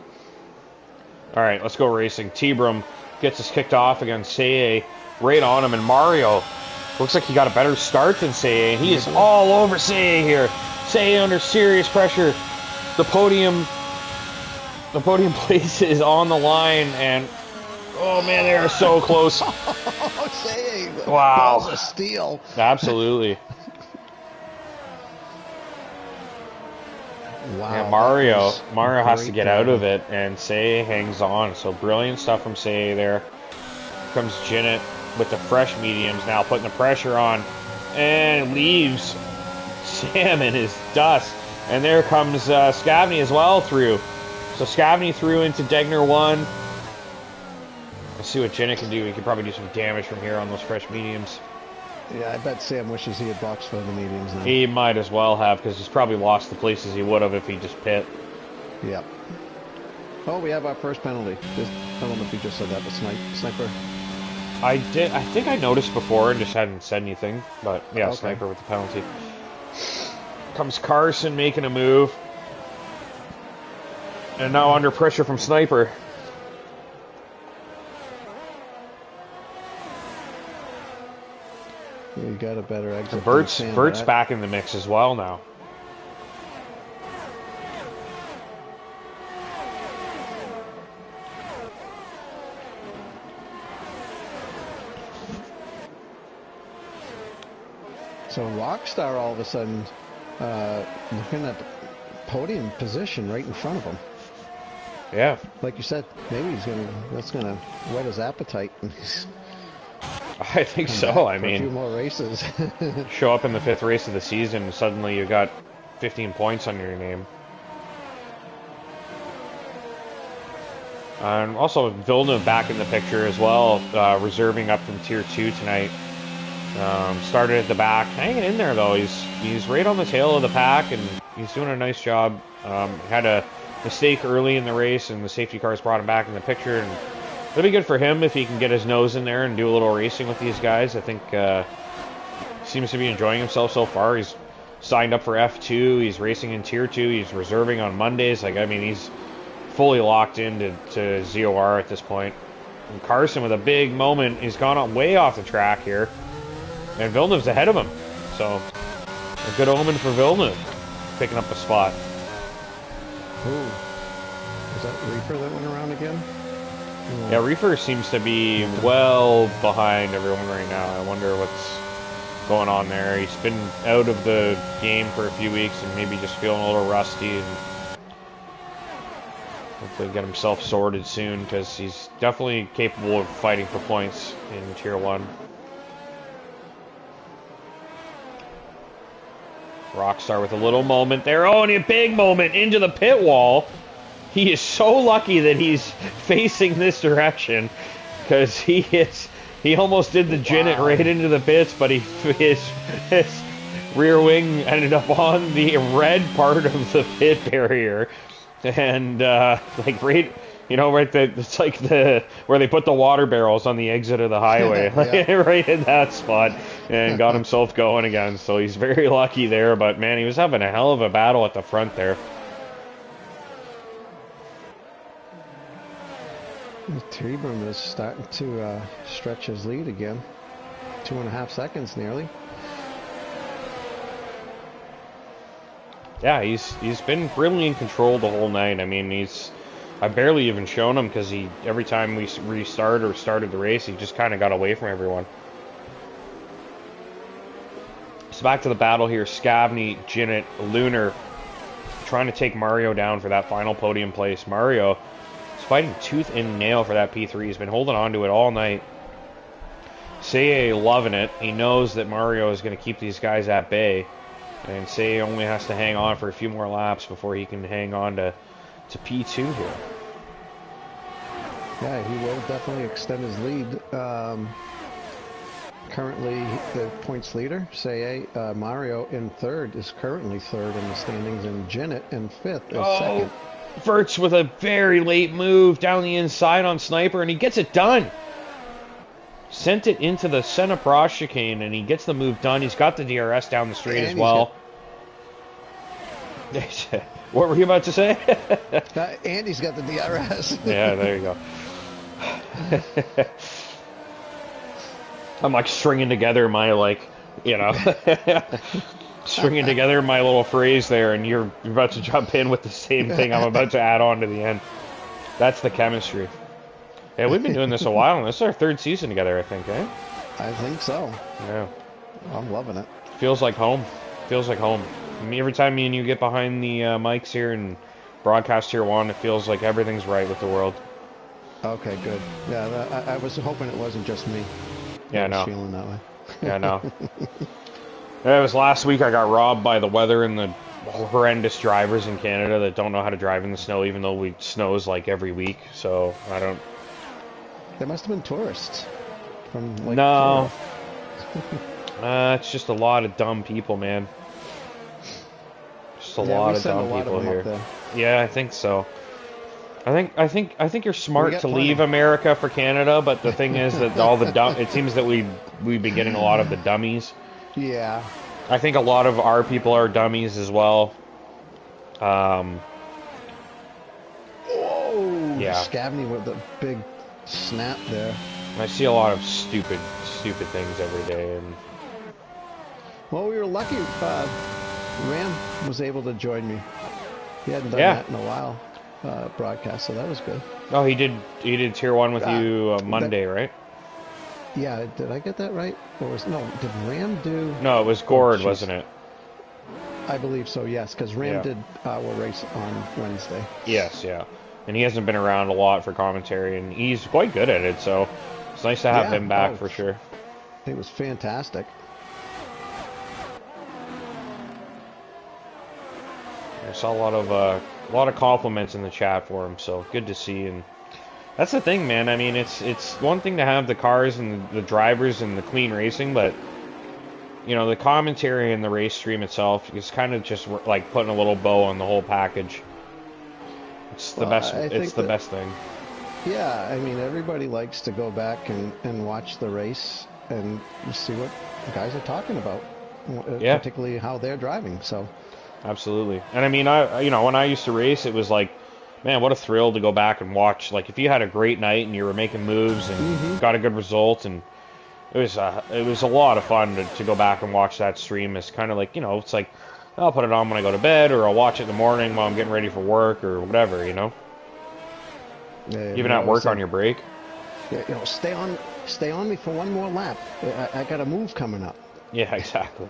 All right, let's go racing. T-Brum gets us kicked off against Seye, right on him, and Mario looks like he got a better start than Seye. He is all over Seye here. Seye under serious pressure. The podium place is on the line, and oh man, they are so close. Seye, wow, balls of steel. Absolutely. Wow, yeah, Mario has to get out of it, and Seye hangs on. So brilliant stuff from Seye there. Comes Jinnit with the fresh mediums now, putting the pressure on and leaves Sam in his dust. And there comes Scavney as well through. So Scavney through into Degner 1. Let's see what Jenna can do. He can probably do some damage from here on those fresh mediums. Yeah, I bet Sam wishes he had boxed for the mediums now. He might as well have, because he's probably lost the places he would have if he just pit. Yep. Oh, we have our first penalty. I don't know if you just said that, but sniper. I did. I think I noticed before and just hadn't said anything. But yeah, Okay. Sniper with the penalty. Comes Carson making a move. And now under pressure from Sniper. You got a better exit. Bert's back in the mix as well now. So Rockstar all of a sudden looking at the podium position right in front of him. Yeah. Like you said, maybe that's gonna whet his appetite. I think so. I mean, a few more races. show up in the 5th race of the season and suddenly you got 15 points under your name. And also Villeneuve back in the picture as well, reserving up from Tier 2 tonight. Started at the back, hanging in there though. He's right on the tail of the pack, and he's doing a nice job. Had a mistake early in the race, and the safety cars brought him back in the picture. And it'll be good for him if he can get his nose in there and do a little racing with these guys. I think seems to be enjoying himself so far. He's signed up for F2. He's racing in Tier 2. He's reserving on Mondays. Like, I mean, he's fully locked into ZOR at this point. And Carson with a big moment. He's gone way off the track here. And Villeneuve's ahead of him. So, a good omen for Villeneuve. Picking up a spot. Ooh. Is that Reefer that went around again? Yeah, Reefer seems to be well behind everyone right now. I wonder what's going on there. He's been out of the game for a few weeks and maybe just feeling a little rusty. And hopefully get himself sorted soon, because he's definitely capable of fighting for points in Tier 1. Rockstar with a little moment there. Oh, and a big moment into the pit wall. He is so lucky that he's facing this direction, because he almost did the Jinnit right into the pits, but his rear wing ended up on the red part of the pit barrier, and like right. You know, right there, it's like where they put the water barrels on the exit of the highway, right in that spot, and got himself going again. So he's very lucky there, but man, he was having a hell of a battle at the front there. Trebum is starting to stretch his lead again. 2.5 seconds nearly. Yeah, he's been really in control the whole night. I mean, I barely even shown him, because every time we restart or started the race, he just kind of got away from everyone. So back to the battle here. Scavney, Jinnit, Lunar trying to take Mario down for that final podium place. Mario is fighting tooth and nail for that P3. He's been holding on to it all night. Seiya loving it. He knows that Mario is going to keep these guys at bay. And Seiya only has to hang on for a few more laps before he can hang on to P2 here. Yeah, he will definitely extend his lead. Currently the points leader, Seiya, Mario in third, is currently third in the standings, and Jinnit in fifth is second. Verts with a very late move down the inside on Sniper, and he gets it done. Sent it into the center cross chicane, and he gets the move done. He's got the DRS down the straight as well. What were you about to say? Andy's got the DRS. Yeah, there you go. I'm like stringing together my stringing together my little phrase there, and you're about to jump in with the same thing I'm about to add on to the end. That's the chemistry. Yeah, we've been doing this a while, and this is our 3rd season together, I think, eh? I think so. Yeah. I'm loving it. Feels like home. Feels like home. I mean, every time me and you get behind the mics here and broadcast Tier 1, it feels like everything's right with the world. Okay, good. Yeah, I was hoping it wasn't just me. Yeah, no. Feeling that way. Yeah, no. Yeah, it was last week I got robbed by the weather and the horrendous drivers in Canada that don't know how to drive in the snow, even though we snows like every week. So I don't. There must have been tourists from like No, Florida. it's just a lot of dumb people, man. Just a Yeah, lot we of send a dumb lot of people them up here. there. Yeah, I think so. I think you're We smart got to plenty. leave America for Canada, but the thing is that all the dumb. It seems that we've been getting a lot of the dummies. Yeah. I think a lot of our people are dummies as well. Whoa! Yeah. Scavney with the big snap there. I see a lot of stupid things every day, and Well, we were lucky. Ram was able to join me. He hadn't done yeah. that in a while. Broadcast, so that was good. Oh, he did tier 1 with you Monday, right? Yeah, did I get that right? Or was no? Did Ram do? No, it was Gord, wasn't it? I believe so. Yes, because Ram Yeah. did our race on Wednesday. Yes, yeah. And he hasn't been around a lot for commentary, and he's quite good at it, so it's nice to have Yeah, him back oh. for sure. It was fantastic. I saw a lot of compliments in the chat for him, so good to see. And that's the thing, man. I mean, it's one thing to have the cars and the drivers and the clean racing, but you know, the commentary and the race stream itself is kind of just like putting a little bow on the whole package. It's the best. It's the best thing. Yeah, I mean, everybody likes to go back and watch the race and see what the guys are talking about, Yeah. particularly how they're driving. So, Absolutely. And I mean, when I used to race, it was like, man, what a thrill to go back and watch. Like, if you had a great night and you were making moves and got a good result, and it was a lot of fun to go back and watch that stream. It's kind of like, you know, it's like, I'll put it on when I go to bed, or I'll watch it in the morning while I'm getting ready for work or whatever, you know. Even at work on your break. Yeah, you know, stay on me for one more lap. I got a move coming up. Yeah, exactly.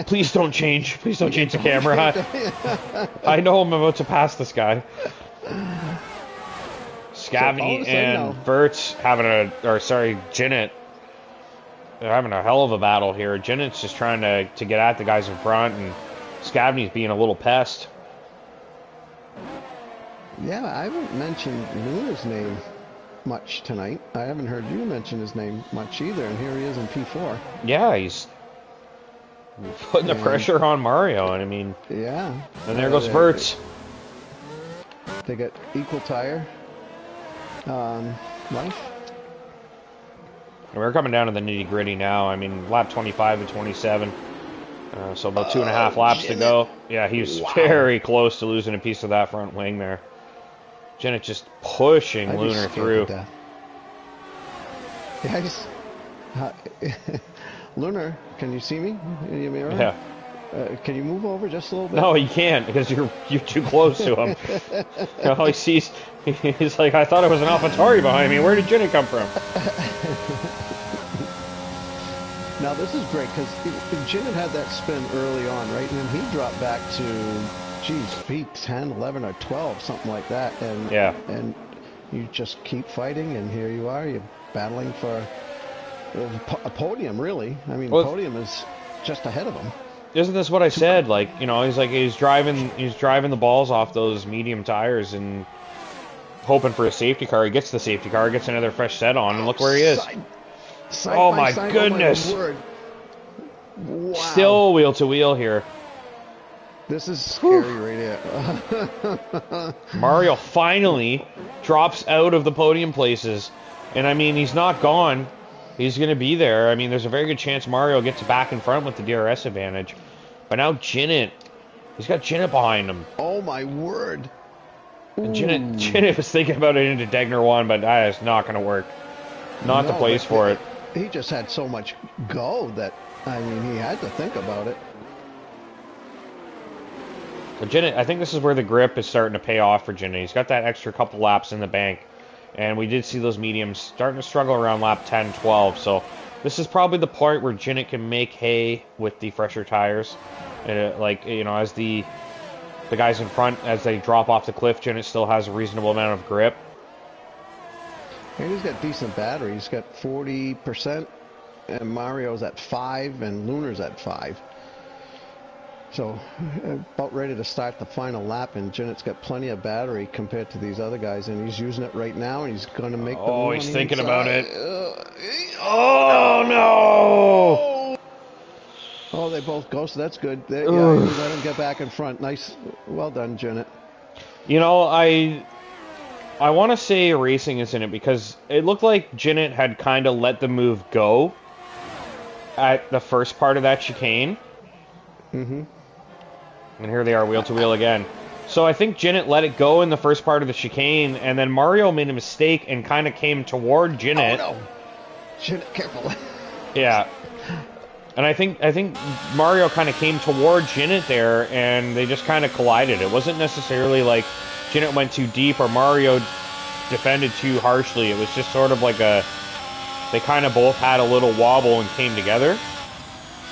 Please don't change. Please don't change the camera. I know I'm about to pass this guy. Scavney and Vert's Jinnit. They're having a hell of a battle here. Jinnit's just trying to get at the guys in front, and Scavney's being a little pest. Yeah, I haven't mentioned Luna's name much tonight. I haven't heard you mention his name much either, and here he is in P4. Yeah, he's putting the pressure on Mario, and I mean... Yeah. And there goes Vert's. They got equal tire life. And we're coming down to the nitty-gritty now. I mean, lap 25 and 27. So about 2.5 laps to go. Yeah, he was very close to losing a piece of that front wing there. Jinnit just pushing Lunar through. Yeah, Lunar, can you see me in your mirror? Yeah. Can you move over just a little bit? No, he can't, because you're too close to him. All he sees, he's like, I thought it was an AlphaTauri behind me. Where did Jinnit come from? Now this is great, because Jinnit had that spin early on, right? And then he dropped back to, geez, 10, 11, or 12, something like that. And yeah. And you just keep fighting, and here you are. You're battling for a podium, really. I mean, podium is just ahead of him. Isn't this what I said? Like, you know, he's driving the balls off those medium tires and hoping for a safety car. He gets the safety car, gets another fresh set on, and look where he is. Oh my goodness! Oh my wow. Still wheel to wheel here. This is scary right here. Mario finally drops out of the podium places, and I mean, he's not gone. He's going to be there. I mean, there's a very good chance Mario gets back in front with the DRS advantage. But now Jinnit, he's got Jinnit behind him. Oh my word! And Jinnit was thinking about it into Degner 1, but that is not going to work. Not the place for it. He just had so much go that, I mean, he had to think about it. But Jinnit, I think this is where the grip is starting to pay off for Jinnit. He's got that extra couple laps in the bank. And we did see those mediums starting to struggle around lap 10, 12. So this is probably the part where Jinnit can make hay with the fresher tires. Like, you know, as the guys in front, as they drop off the cliff, Jinnit still has a reasonable amount of grip. And he's got decent battery. He's got 40%, and Mario's at 5, and Lunar's at 5. So, about ready to start the final lap, and Jennett's got plenty of battery compared to these other guys, and he's using it right now, and he's going to make the move he's on the thinking inside. about it. Oh, no! Oh, they both go, so that's good. Yeah, he let him get back in front. Nice. Well done, Jennett. You know, I want to say a racing incident because it looked like Jennett had kind of let the move go at the first part of that chicane. Mm-hmm. And here they are, wheel to wheel again. So I think Jennett let it go in the first part of the chicane, and then Mario made a mistake and kind of came toward Jennett. Oh, no. Jennett, careful. Yeah. And I think Mario kind of came toward Jennett there, and they just kind of collided. It wasn't necessarily like Jennett went too deep or Mario defended too harshly. It was just sort of like they kind of both had a little wobble and came together.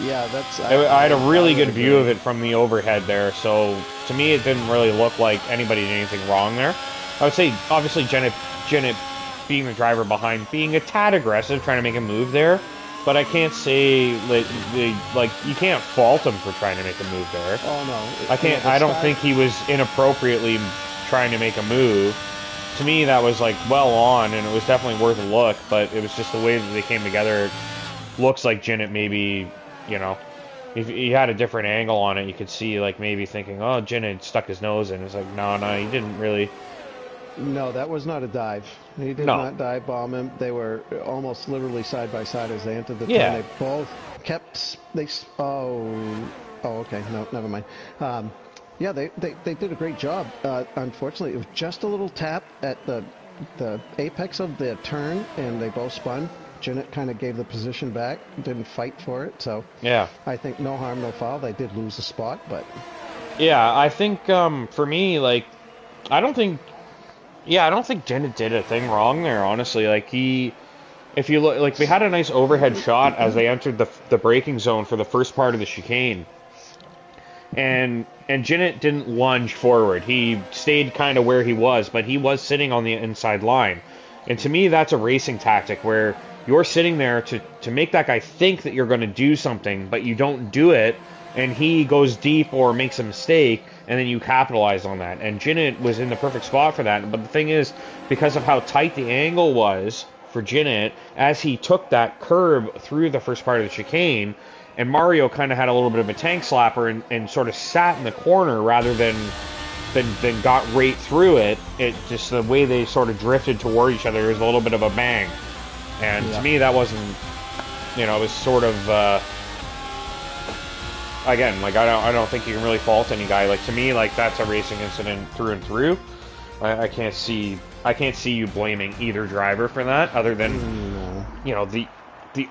Yeah, that's... I had a really good view of it from the overhead there, so to me it didn't really look like anybody did anything wrong there. I would say, obviously, Jennett being the driver behind, being a tad aggressive, trying to make a move there, but I can't say, like you can't fault him for trying to make a move there. Oh, no. I don't think he was inappropriately trying to make a move. To me, that was, like, well on, and it was definitely worth a look, but it was just the way that they came together. It looks like Jennett maybe... You know, if he had a different angle on it, you could see, like, maybe thinking, oh, Jennett stuck his nose in. It's like, no, he didn't really. No, that was not a dive. He did not dive bomb him. They were almost literally side by side as they entered the turn. They both kept... Oh, okay. No, never mind. Yeah, they did a great job. Unfortunately, it was just a little tap at the apex of the turn, and they both spun. Jennett kind of gave the position back, didn't fight for it, so yeah. I think no harm, no foul. They did lose the spot, but yeah, I think for me, like, I don't think Jennett did a thing wrong there. Honestly, like if you look, like they had a nice overhead shot as they entered the braking zone for the first part of the chicane, and Jennett didn't lunge forward. He stayed kind of where he was, but he was sitting on the inside line, and to me, that's a racing tactic where you're sitting there to make that guy think that you're going to do something, but you don't do it, and he goes deep or makes a mistake, and then you capitalize on that. And Jennett was in the perfect spot for that. But the thing is, because of how tight the angle was for Jennett, as he took that curb through the first part of the chicane, and Mario kind of had a little bit of a tank slapper and sort of sat in the corner rather than got right through it. It just, the way they sort of drifted toward each other, was a little bit of a bang. And to me, that wasn't, it was sort of, again, like, I don't think you can really fault any guy. Like, to me, like, that's a racing incident through and through. I can't see you blaming either driver for that, other than, the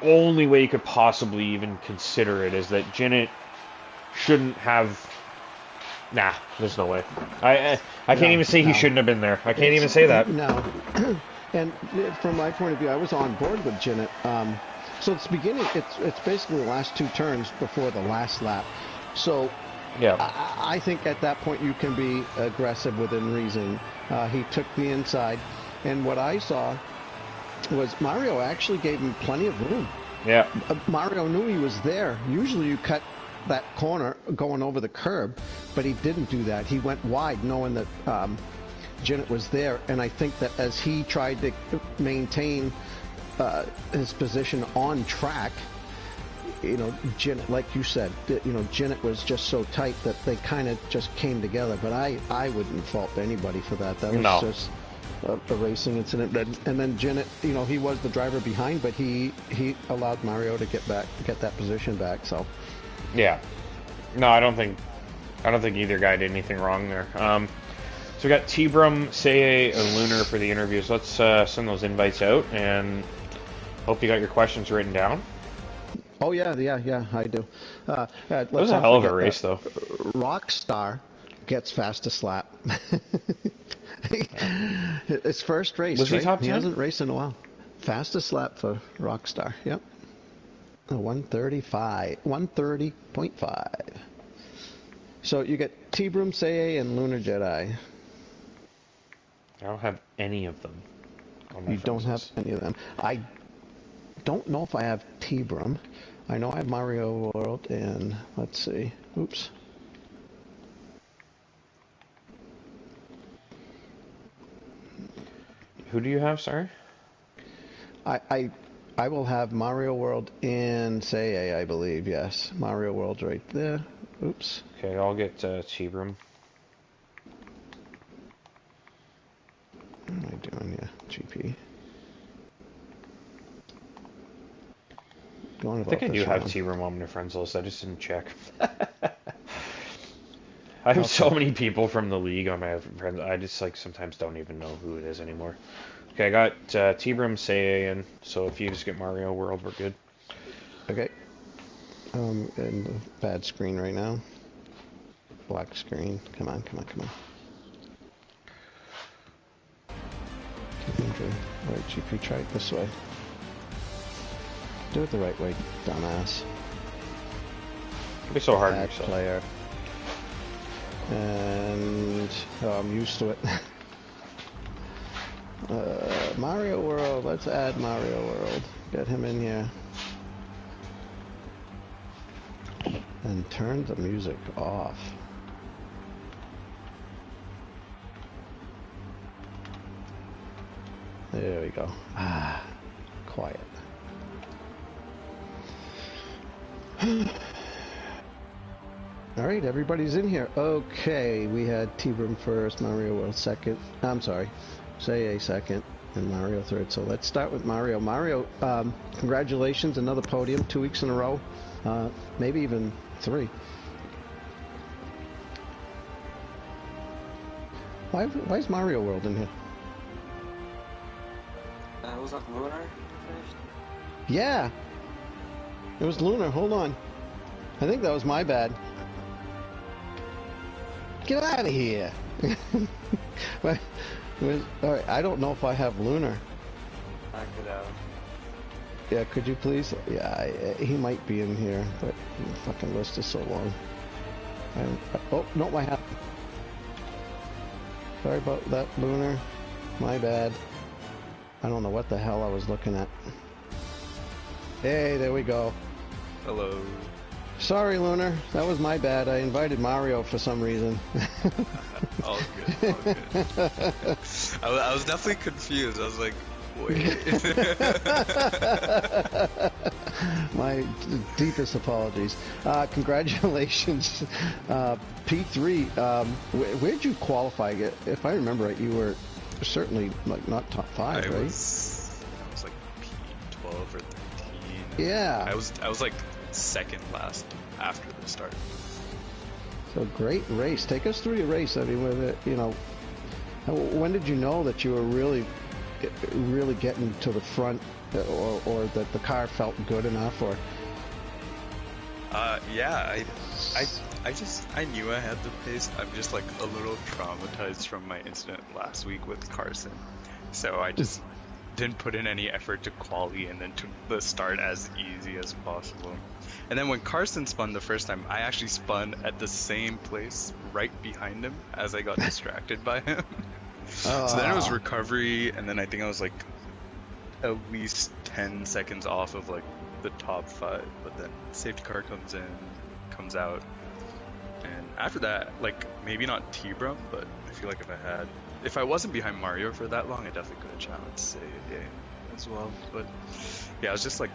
only way you could possibly even consider it is that Jennett shouldn't have. Nah, there's no way. I can't even say he shouldn't have been there. I can't even say that. No. And from my point of view, I was on board with Jennett. So it's beginning. It's basically the last two turns before the last lap. So yeah, I think at that point you can be aggressive within reason. He took the inside, and what I saw was Mario actually gave him plenty of room. Yeah. Mario knew he was there. Usually you cut that corner going over the curb, but he didn't do that. He went wide knowing that Jennett was there, and I think that as he tried to maintain his position on track, Jennett, like you said, Jennett was just so tight that they kind of just came together, but I wouldn't fault anybody for that. That was just a racing incident. And then Jennett, he was the driver behind, but he allowed Mario to get that position back, so. Yeah. No, I don't think either guy did anything wrong there. So we got T-Brum, Seye, and Lunar for the interviews. Let's send those invites out, and hope you got your questions written down. Oh, yeah, I do. That was a hell of a race, though. Rockstar gets fastest lap. His first race, was he top 10? He hasn't raced in a while. Fastest lap for Rockstar, yep. 130.5. So you get T-Brum, Seye, and Lunar Jedi. I don't have any of them. You don't have any of them. I don't know if I have T-Brum. I know I have Mario World, and let's see. Oops. Who do you have? Sorry. I will have Mario World and Say, I believe. Yes, Mario World's right there. Oops. Okay, I'll get T-Brim. What am I doing here? GP. Going I think about I do this have wrong. T-Brim on my friends list. I just didn't check. I have so many people from the league on my friends. I just like sometimes don't even know who it is anymore. Okay, I got T-Brim, Say, and so if you just get Mario World, we're good. Okay. And a bad screen right now. Black screen. Come on, come on, come on. Right, GP, try it this way. Do it the right way, dumbass. It'd be so hard on Bad yourself. player. And I'm used to it. Mario World. Let's add Mario World. Get him in here. And turn the music off. There we go. Ah, quiet. All right, everybody's in here. Okay, we had T-Brim first, Mario World second. I'm sorry, Say a second, and Mario third. So let's start with Mario. Mario, congratulations, another podium, 2 weeks in a row, maybe even 3. Why is Mario World in here? Was that Lunar finished? Yeah, it was Lunar. Hold on, I think that was my bad. Get out of here! Alright, I don't know if I have Lunar. I could have. Yeah, could you please? Yeah, he might be in here, but the fucking list is so long. Oh, no, I have. Sorry about that, Lunar. My bad. I don't know what the hell I was looking at. Hey, there we go. Hello. Sorry, Lunar. That was my bad. I invited Mario for some reason. All good, all good. I was definitely confused. I was like, wait. My deepest apologies. Congratulations, P3. Where'd you qualify? If I remember right, you were certainly like not top 5, right? I was like P12 or 13. Yeah. I was like second last after the start. So great race. Take us through your race. I mean, with it, you know, when did you know that you were really getting to the front, or that the car felt good enough, or? Yeah, I knew I had the pace. I'm just like a little traumatized from my incident last week with Carson, so I just didn't put in any effort to quali and then took the start as easy as possible. And then when Carson spun the first time, I actually spun at the same place right behind him as I got distracted by him. So then it was recovery, and then I think I was like at least 10 seconds off of like the top 5, but then safety car comes out, and after that, like maybe not T-Brum, but I feel like if I wasn't behind Mario for that long, I definitely could have challenged Say as well. But yeah, it was just like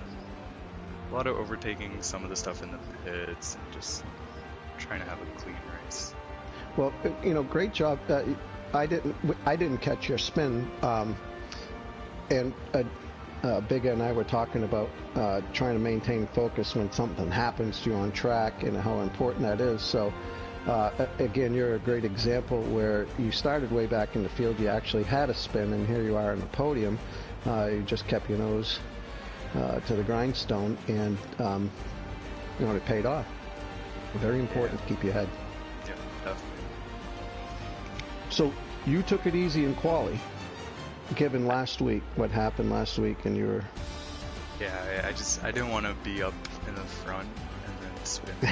a lot of overtaking some of the stuff in the pits and just trying to have a clean race. Well, you know, great job. I didn't catch your spin, and Big and I were talking about trying to maintain focus when something happens to you on track and how important that is. So, again, you're a great example where you started way back in the field, you actually had a spin, and here you are on the podium. You just kept your nose to the grindstone, and you know, it paid off. Very important to keep your head. Yeah, definitely. So you took it easy in quali, given last week, what happened last week, and you were... Yeah, I didn't want to be up in the front and then spin. I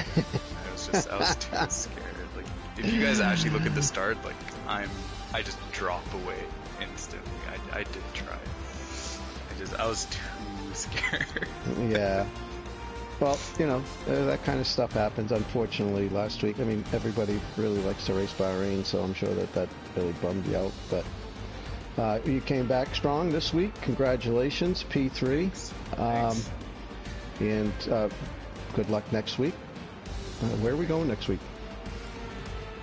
was too scared. Like, if you guys actually look at the start, like I just drop away instantly. I did try. I was too scared. Yeah. Well, you know, that kind of stuff happens, unfortunately, last week. I mean, everybody really likes to race Bahrain, so I'm sure that really bummed you out. But You came back strong this week. Congratulations, P3. Thanks. And good luck next week. Where are we going next week?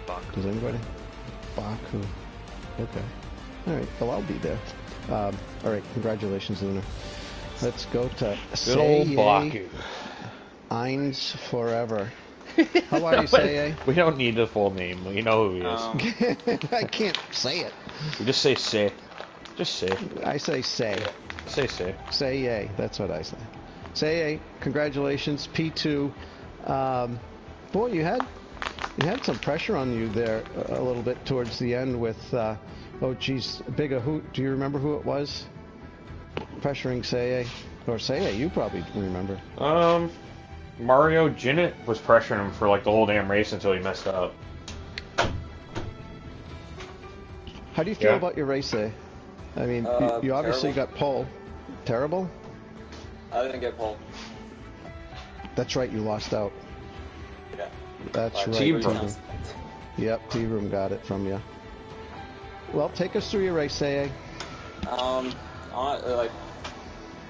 Baku. Does anybody? Baku. Okay. All right. Well, I'll be there. All right. Congratulations, Lunar. Let's go to Good old Baku. Eins forever. How are you, Say? We don't need the full name. We know who he is. I can't say it. We just say say. Just say. I say say. Say say. Say yay. That's what I say. Say yay. Congratulations, P2. Boy, you had some pressure on you there a little bit towards the end with. Oh, geez, Bigga. Who do you remember who it was? Pressuring Say or Say you probably remember. Mario Jinnit was pressuring him for like the whole damn race until he messed up. How do you feel about your race day? I mean, you obviously terrible. got pole. Terrible? I didn't get pole. That's right, you lost out. Yeah. That's right. T-Room. Yep, T-Room got it from you. Well, take us through your race, Say. Like,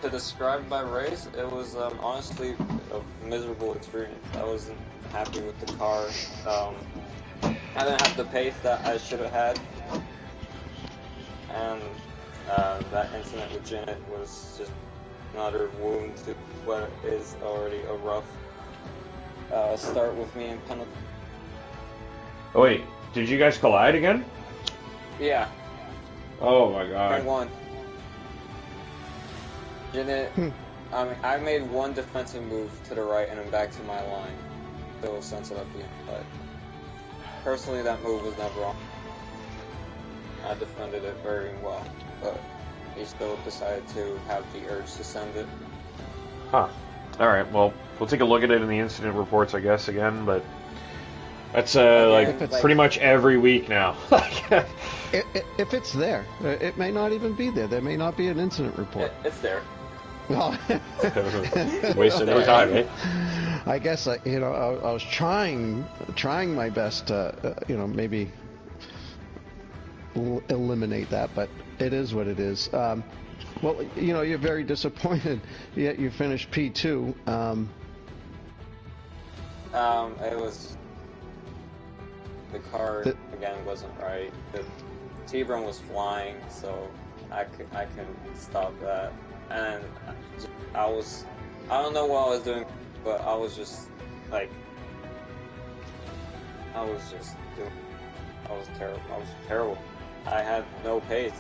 to describe my race, it was honestly a miserable experience. I wasn't happy with the car. I didn't have the pace that I should have had. And that incident with Janet was just another wound to what is already a rough start with me in penalty. Oh wait, did you guys collide again? Yeah, Oh my turn god. one. Janet, I mean, I made one defensive move to the right and then back to my line. It was sensitive at the end, but personally that move was never on. I defended it very well, but he still decided to have the urge to send it. Huh. Alright, well, we'll take a look at it in the incident reports, I guess, again, but that's like pretty much every week now. If it's there, it may not even be there. There may not be an incident report. It's there. Well, Wasted no time, eh? I guess I was trying my best to maybe eliminate that, but it is what it is. Well, you're very disappointed. Yet you finished P2. It was the car again wasn't right. The T-Brum was flying, so I couldn't stop that. And I don't know what I was doing, but I was just like, I was terrible. I had no pace.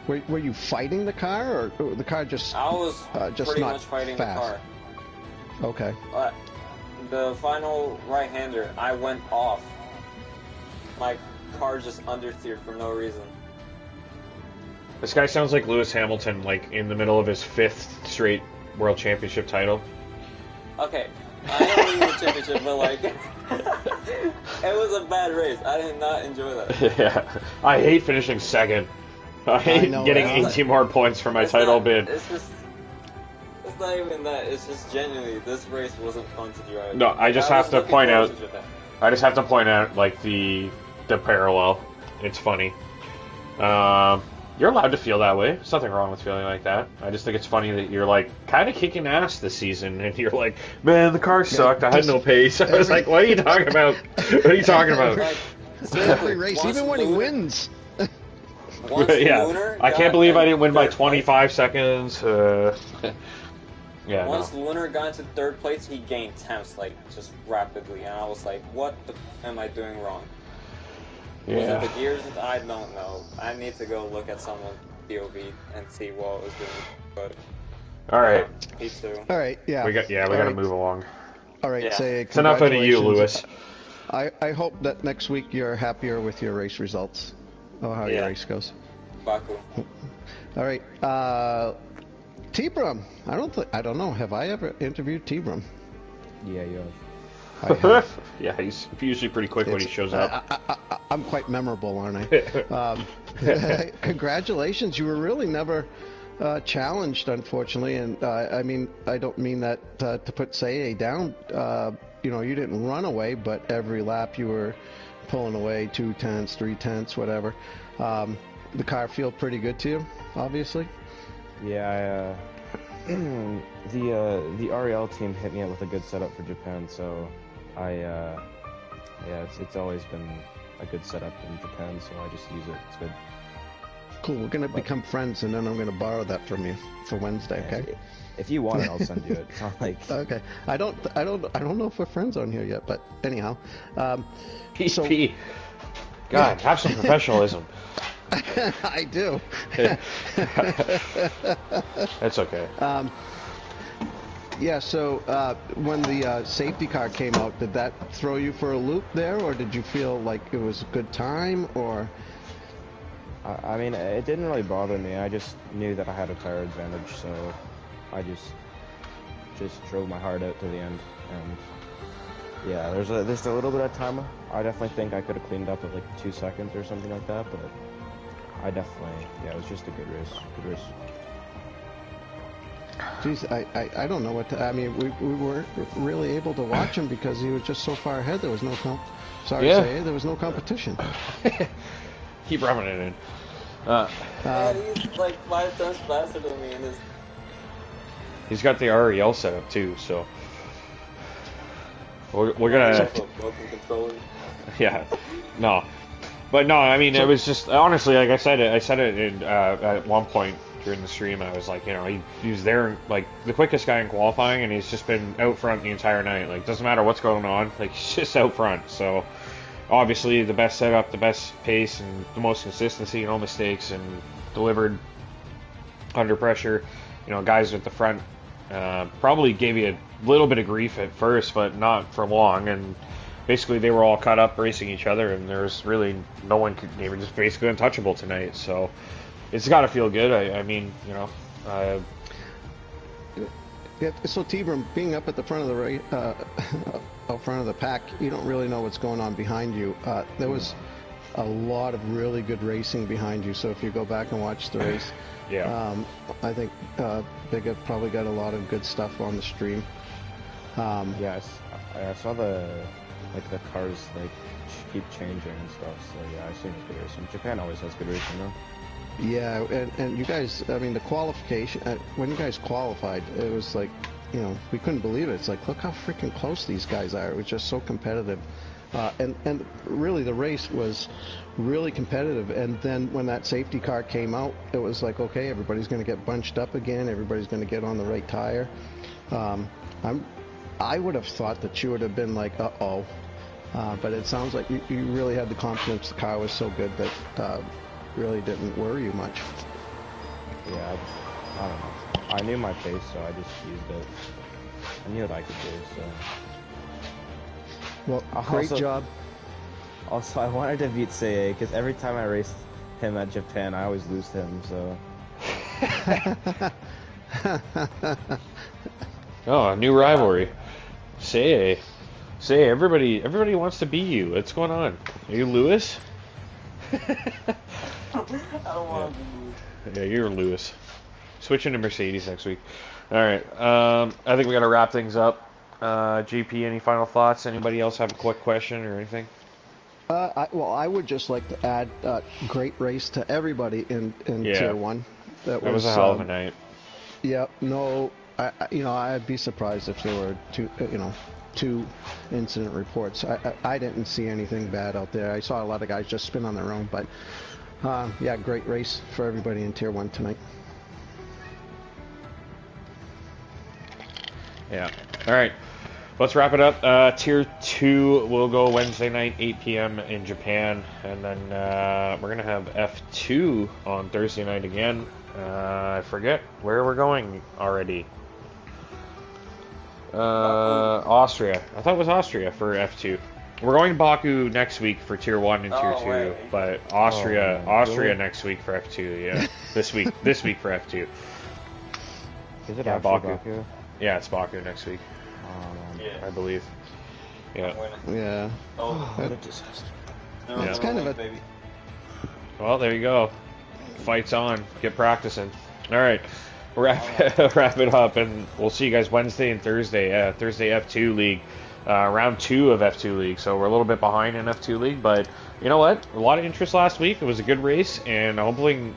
Were you fighting the car, or the car just? I was just pretty not much fighting fast. the car. Okay. The final right-hander, I went off. My car just understeered for no reason. This guy sounds like Lewis Hamilton, like in the middle of his 5th straight World Championship title. Okay, I know we won the championship, but like, it was a bad race. I did not enjoy that. Yeah, I hate finishing second. I hate getting 18 more points for my title bid. It's not even that. It's just genuinely, this race wasn't fun to drive. No, I just have to point out. I just have to point out like the parallel. It's funny. You're allowed to feel that way. There's nothing wrong with feeling like that. I just think it's funny that you're like kind of kicking ass this season, and you're like, man, the car sucked. I had no pace. I was like, what are you talking about? What are you talking about? Like, Every race, even when he wins. Yeah, Lunar I can't believe I didn't win by 25 seconds. Yeah, Once no. Lunar got into third place, he gained temps like just rapidly, and I was like, "What am I doing wrong?" Was Yeah. it the gears? I don't know. I need to go look at someone's POV and see what I was doing. But All right, me too. All right. Yeah. we gotta move along. All right. Yeah. Say It's enough out of you, Lewis. I hope that next week you're happier with your race results, or how your Yeah. race goes. Baku. All right. T-Brum. I don't know. Have I ever interviewed T-Brum? Yeah, you I have. Yeah, he's usually pretty quick when he shows up. I'm quite memorable, aren't I? Congratulations. You were really never challenged, unfortunately. And I mean, I don't mean that to put Say down. You didn't run away, but every lap you were pulling away 2 tenths, 3 tenths, whatever. the car feel pretty good to you, obviously? Yeah, the REL team hit me up with a good setup for Japan, so yeah, it's always been a good setup in Japan, so I just use it. It's good. Cool. We're gonna become friends, and then I'm gonna borrow that from you for Wednesday. Okay. If you want it, I'll send you it. It's not like Okay. I don't know if we're friends on here yet, but anyhow. PP. God, have some professionalism. I do. That's okay. Yeah, so when the safety car came out, did that throw you for a loop there, or did you feel like it was a good time, or? I mean, it didn't really bother me. I just knew that I had a tire advantage, so I just drove my heart out to the end. And yeah, there's a little bit of time. I definitely think I could have cleaned up with like 2 seconds or something like that, but I definitely, yeah, it was just a good race. Good race. Jeez, I don't know what to, I mean, we weren't really able to watch him because he was just so far ahead. There was no sorry to say, there was no competition. Keep rubbing it in. He's like 5 times faster than me in his... He's got the REL setup too, so we're gonna. Yeah, no, but no. I mean, it was just honestly, like I said it in, at one point during the stream. I was like, you know, he was there like the quickest guy in qualifying, and he's just been out front the entire night. Like, doesn't matter what's going on, like he's just out front. So obviously, the best setup, the best pace, and the most consistency, no mistakes, and delivered under pressure. You know, guys at the front probably gave you a little bit of grief at first, but not for long. And basically, they were all caught up racing each other, and there's really no one could. They were just basically untouchable tonight. So it's got to feel good. I mean, you know. Yeah, so T-Brum, being up at the front of the race, out front of the pack, you don't really know what's going on behind you. There was a lot of really good racing behind you. So if you go back and watch the race. Yeah. I think Big have probably got a lot of good stuff on the stream. Yes, I saw the cars like keep changing and stuff. So yeah, I've seen good racing. Japan always has good racing though. Yeah, and you guys, I mean, the qualification when you guys qualified, it was like, you know, we couldn't believe it. It's like, look how freaking close these guys are. It was just so competitive. And really the race was really competitive, and then when that safety car came out, it was like, okay, everybody's going to get bunched up again, everybody's going to get on the right tire. I would have thought that you would have been like, uh-oh, but it sounds like you really had the confidence. The car was so good that really didn't worry you much. Yeah, I don't know. I knew my pace, so I just used it. I knew what I could do, so... Well, great job. Also, I wanted to beat Seiei, because every time I raced him at Japan, I always lose to him, so... Oh, a new rivalry. Seiei, everybody wants to be you. What's going on? Are you Lewis? I don't want to be. Yeah, you're Lewis. Switching to Mercedes next week. All right. I think we got to wrap things up. GP, any final thoughts? Anybody else have a quick question or anything? I would just like to add great race to everybody in Tier 1. That was a hell of a night. Yeah, no, I'd be surprised if there were two incident reports. I didn't see anything bad out there. I saw a lot of guys just spin on their own, but yeah, great race for everybody in Tier 1 tonight. Yeah. All right. Let's wrap it up. Tier 2 will go Wednesday night, 8 p.m. in Japan. And then we're going to have F2 on Thursday night again. I forget where we're going already. Austria. I thought it was Austria for F2. We're going to Baku next week for Tier 1 and Tier 2. Wait. But Austria next week for F2, yeah. this week for F2. Is it Yeah, actually Baku. Yeah, it's Baku next week. I believe. Yeah. Yeah. Oh, what a disaster. no, It's kind of a- baby. Well, there you go. Fight's on. Get practicing. All right. Wrap it up, and we'll see you guys Wednesday and Thursday. Thursday F2 League. round 2 of F2 League, so we're a little bit behind in F2 League, but you know what? A lot of interest last week. It was a good race, and I'm hoping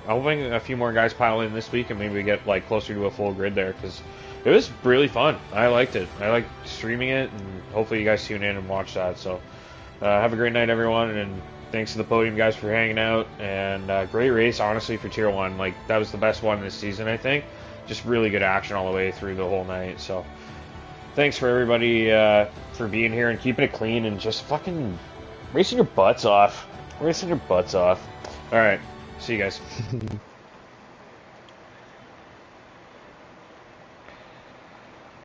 a few more guys pile in this week, and maybe we get like closer to a full grid there, because it was really fun. I liked it. I liked streaming it, and hopefully you guys tune in and watch that. So have a great night, everyone, and thanks to the podium guys for hanging out, and great race, honestly, for Tier 1. Like, that was the best one this season, I think. Just really good action all the way through the whole night, so thanks for everybody for being here and keeping it clean and just fucking racing your butts off. Racing your butts off. Alright, see you guys.